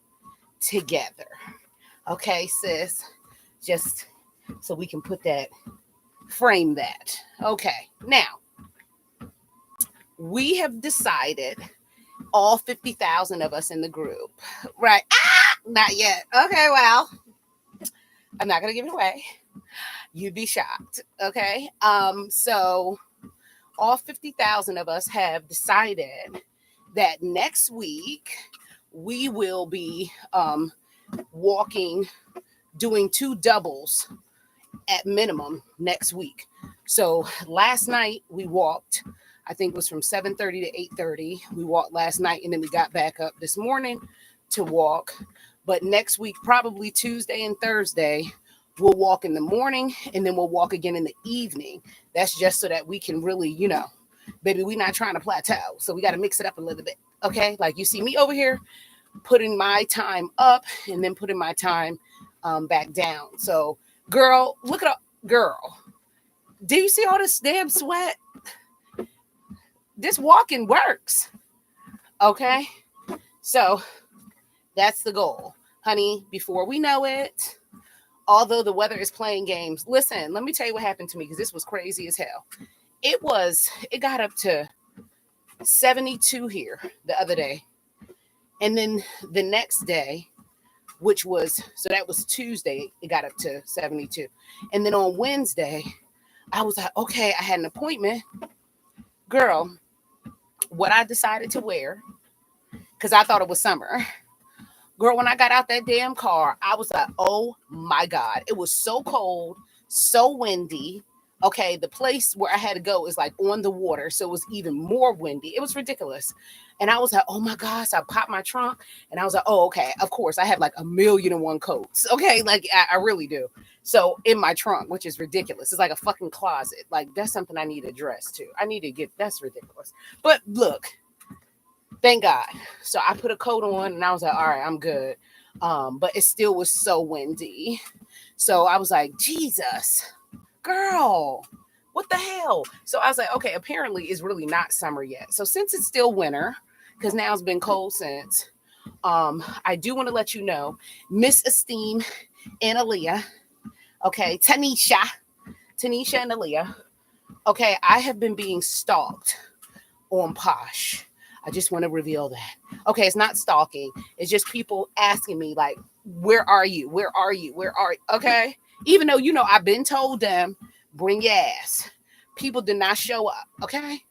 together. Okay, sis? Just so we can frame that. Okay, now we have decided, all 50,000 of us in the group, right? Not yet. Okay, well, I'm not going to give it away. You'd be shocked. Okay. So all 50,000 of us have decided that next week we will be walking, doing 2 doubles at minimum next week. So last night we walked, I think it was from 7:30 to 8:30. We walked last night, and then we got back up this morning to walk. But next week, probably Tuesday and Thursday, we'll walk in the morning, and then we'll walk again in the evening. That's just so that we can really, baby, we're not trying to plateau. So we got to mix it up a little bit. Okay. Like you see me over here putting my time up and then putting my time back down. So girl, look at girl. Do you see all this damn sweat? This walking works. Okay. So that's the goal, honey. Before we know it, although the weather is playing games, listen, let me tell you what happened to me, because this was crazy as hell. It got up to 72 here the other day. And then the next day, that was Tuesday, it got up to 72. And then on Wednesday, I was like, okay, I had an appointment. Girl, what I decided to wear, because I thought it was summer. Girl, when I got out that damn car, I was like, oh my God. It was so cold, so windy. Okay, the place where I had to go is like on the water, so it was even more windy. It was ridiculous. And I was like, oh my gosh, I popped my trunk. And I was like, oh, okay, of course, I have like 1,000,001 coats. Okay, like I really do. So in my trunk, which is ridiculous. It's like a fucking closet. Like that's something I need to address too. That's ridiculous. But look, thank God. So I put a coat on and I was like, all right, I'm good. But it still was so windy. So I was like, Jesus, girl, what the hell? So I was like, okay, apparently it's really not summer yet. So since it's still winter, because now it's been cold since, I do want to let you know, Miss Esteem and Aaliyah, okay, Tanisha and Aaliyah, okay, I have been being stalked on Posh. I just want to reveal that. Okay, it's not stalking. It's just people asking me, like, where are you? Where are you? Where are you? Okay? Even though, I've been told them, bring your ass. People did not show up, okay?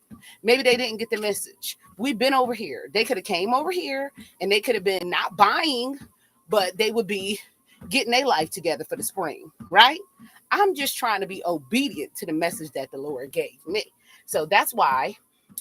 Maybe they didn't get the message. We've been over here. They could have came over here, and they could have been not buying, but they would be getting their life together for the spring, right? I'm just trying to be obedient to the message that the Lord gave me. So that's why,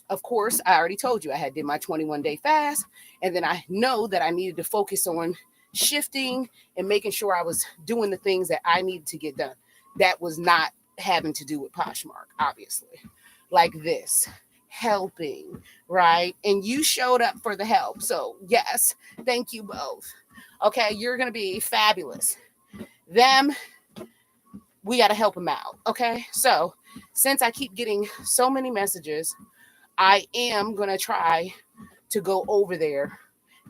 of course, I already told you I did my 21-day fast, and then I know that I needed to focus on shifting and making sure I was doing the things that I needed to get done. That was not having to do with Poshmark, obviously. Like this, helping, right? And you showed up for the help. So yes, thank you both. Okay, you're going to be fabulous. Them, we got to help them out. Okay, so since I keep getting so many messages, I am going to try to go over there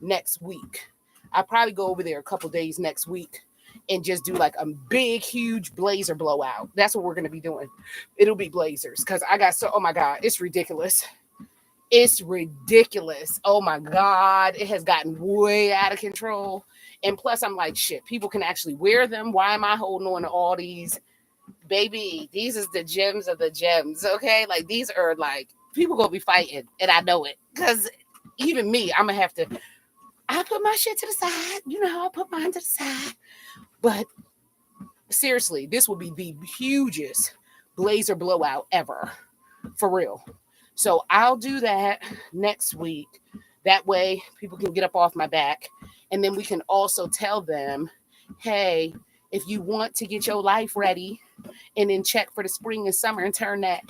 next week. I'll probably go over there a couple days next week and just do like a big, huge blazer blowout. That's what we're going to be doing. It'll be blazers because I got oh my God, it's ridiculous. It's ridiculous. Oh my God. It has gotten way out of control. And plus, I'm like, shit, people can actually wear them. Why am I holding on to all these? Baby, these is the gems of the gems. Okay. Like, these are like, people gonna be fighting. And I know it. Because even me, I'm gonna have to, I put my shit to the side. You know how I put mine to the side. But seriously, this will be the hugest blazer blowout ever. For real. So I'll do that next week. That way people can get up off my back. And then we can also tell them, hey, if you want to get your life ready and then check for the spring and summer and turn that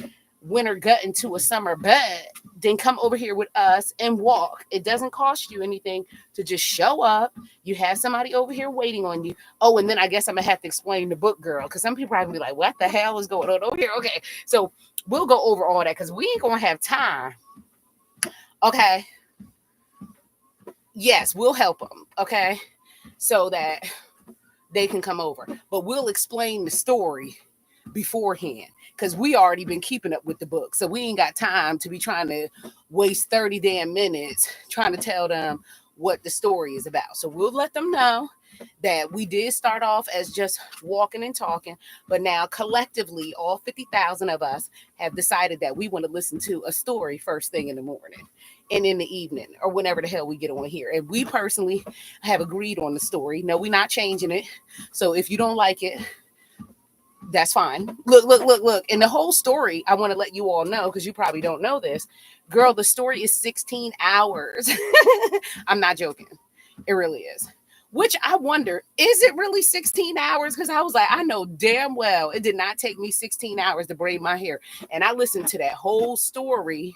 winter gut into a summer bud, then come over here with us and walk. It doesn't cost you anything to just show up. You have somebody over here waiting on you. Oh, and then I guess I'm going to have to explain the book, girl, because some people are going to be like, what the hell is going on over here? Okay, so we'll go over all that because we ain't going to have time. Okay. Yes, we'll help them. Okay. So that they can come over. But we'll explain the story beforehand because we already been keeping up with the book. So we ain't got time to be trying to waste 30 damn minutes trying to tell them what the story is about. So we'll let them know that we did start off as just walking and talking, but now collectively, all 50,000 of us have decided that we want to listen to a story first thing in the morning and in the evening or whenever the hell we get on here. And we personally have agreed on the story. No, we're not changing it. So if you don't like it, that's fine. Look. And the whole story, I want to let you all know, because you probably don't know this. Girl, the story is 16 hours. I'm not joking. It really is. Which I wonder, is it really 16 hours? Because I was like, I know damn well it did not take me 16 hours to braid my hair. And I listened to that whole story.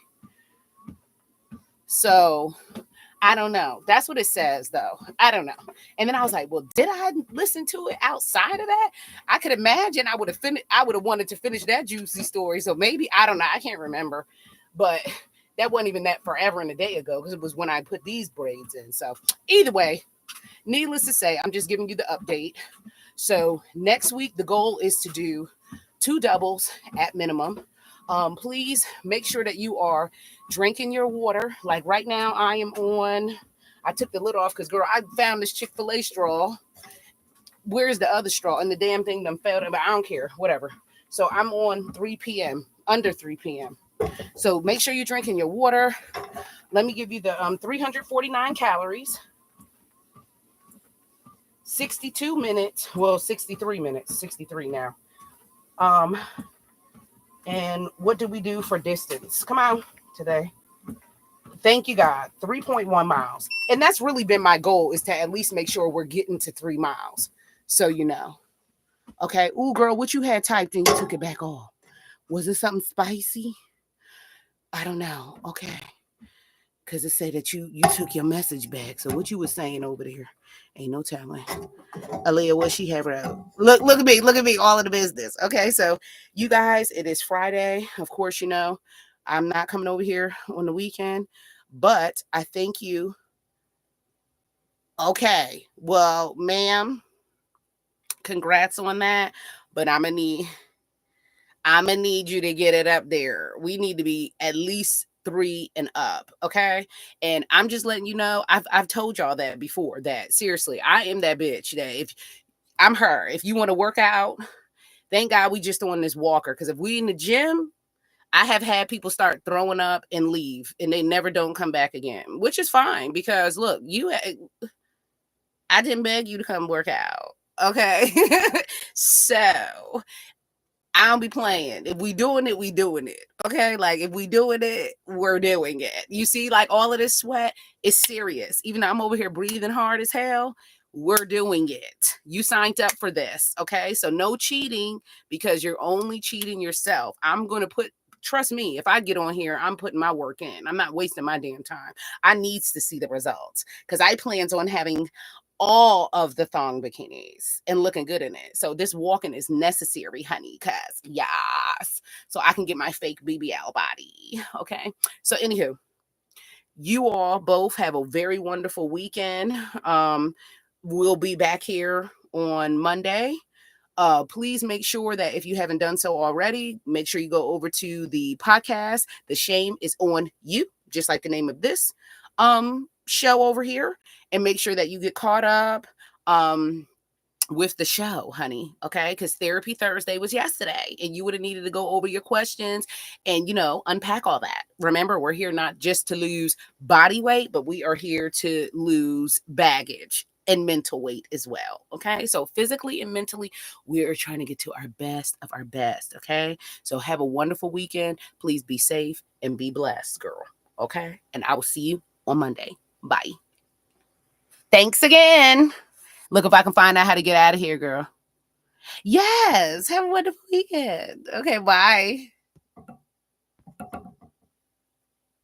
So I don't know. That's what it says, though. I don't know. And then I was like, well, did I listen to it outside of that? I could imagine I would have wanted to finish that juicy story. So maybe, I don't know. I can't remember. But that wasn't even that forever and a day ago, because it was when I put these braids in. So either way, needless to say, I'm just giving you the update. So next week, the goal is to do 2 doubles at minimum. Please make sure that you are drinking your water. Like right now, I took the lid off because, girl, I found this Chick-fil-A straw. Where's the other straw? And the damn thing done fell down, but I don't care, whatever. So I'm on 3 p.m., under 3 p.m. So make sure you're drinking your water. Let me give you the 349 calories. 62 minutes, well, 63 minutes, 63 now. And what do we do for distance? Come on today. Thank you, God. 3.1 miles. And that's really been my goal, is to at least make sure we're getting to 3 miles. So, you know. Okay. Ooh, girl, what you had typed in, you took it back off. Was it something spicy? I don't know. Okay. Because it said that you took your message back. So what you was saying over there, ain't no telling. Aaliyah, what she have out? Look at me, all of the business. Okay, so you guys, it is Friday. Of course, you know, I'm not coming over here on the weekend, but I thank you. Okay, well, ma'am, congrats on that. But I'm gonna need you to get it up there. We need to be at least 3 and up, okay? And I'm just letting you know, I've told y'all that before, that seriously, I am that bitch that if I'm her, if you want to work out, thank God we just on this walker, because if we in the gym, I have had people start throwing up and leave, and they never don't come back again, which is fine, because look, I didn't beg you to come work out, okay? So I don't be playing. If we doing it, we doing it. Okay? Like, if we doing it, we're doing it. You see, like, all of this sweat is serious. Even though I'm over here breathing hard as hell, we're doing it. You signed up for this. Okay? So no cheating, because you're only cheating yourself. I'm going to trust me, if I get on here, I'm putting my work in. I'm not wasting my damn time. I needs to see the results, because I plans on having all of the thong bikinis and looking good in it. So this walking is necessary, honey, because yes, so I can get my fake BBL body. Okay. So anywho, you all both have a very wonderful weekend. We'll be back here on Monday. Please make sure that if you haven't done so already, make sure you go over to the podcast. The Shame is on You, just like the name of this show over here, and make sure that you get caught up with the show, honey. Okay, because Therapy Thursday was yesterday, and you would have needed to go over your questions and unpack all that. Remember, we're here not just to lose body weight, but we are here to lose baggage and mental weight as well. Okay, so physically and mentally, we are trying to get to our best of our best. Okay, so have a wonderful weekend. Please be safe and be blessed, girl. Okay, and I will see you on Monday. Bye. Thanks again. Look if I can find out how to get out of here, girl. Yes, have a wonderful weekend. Okay, bye.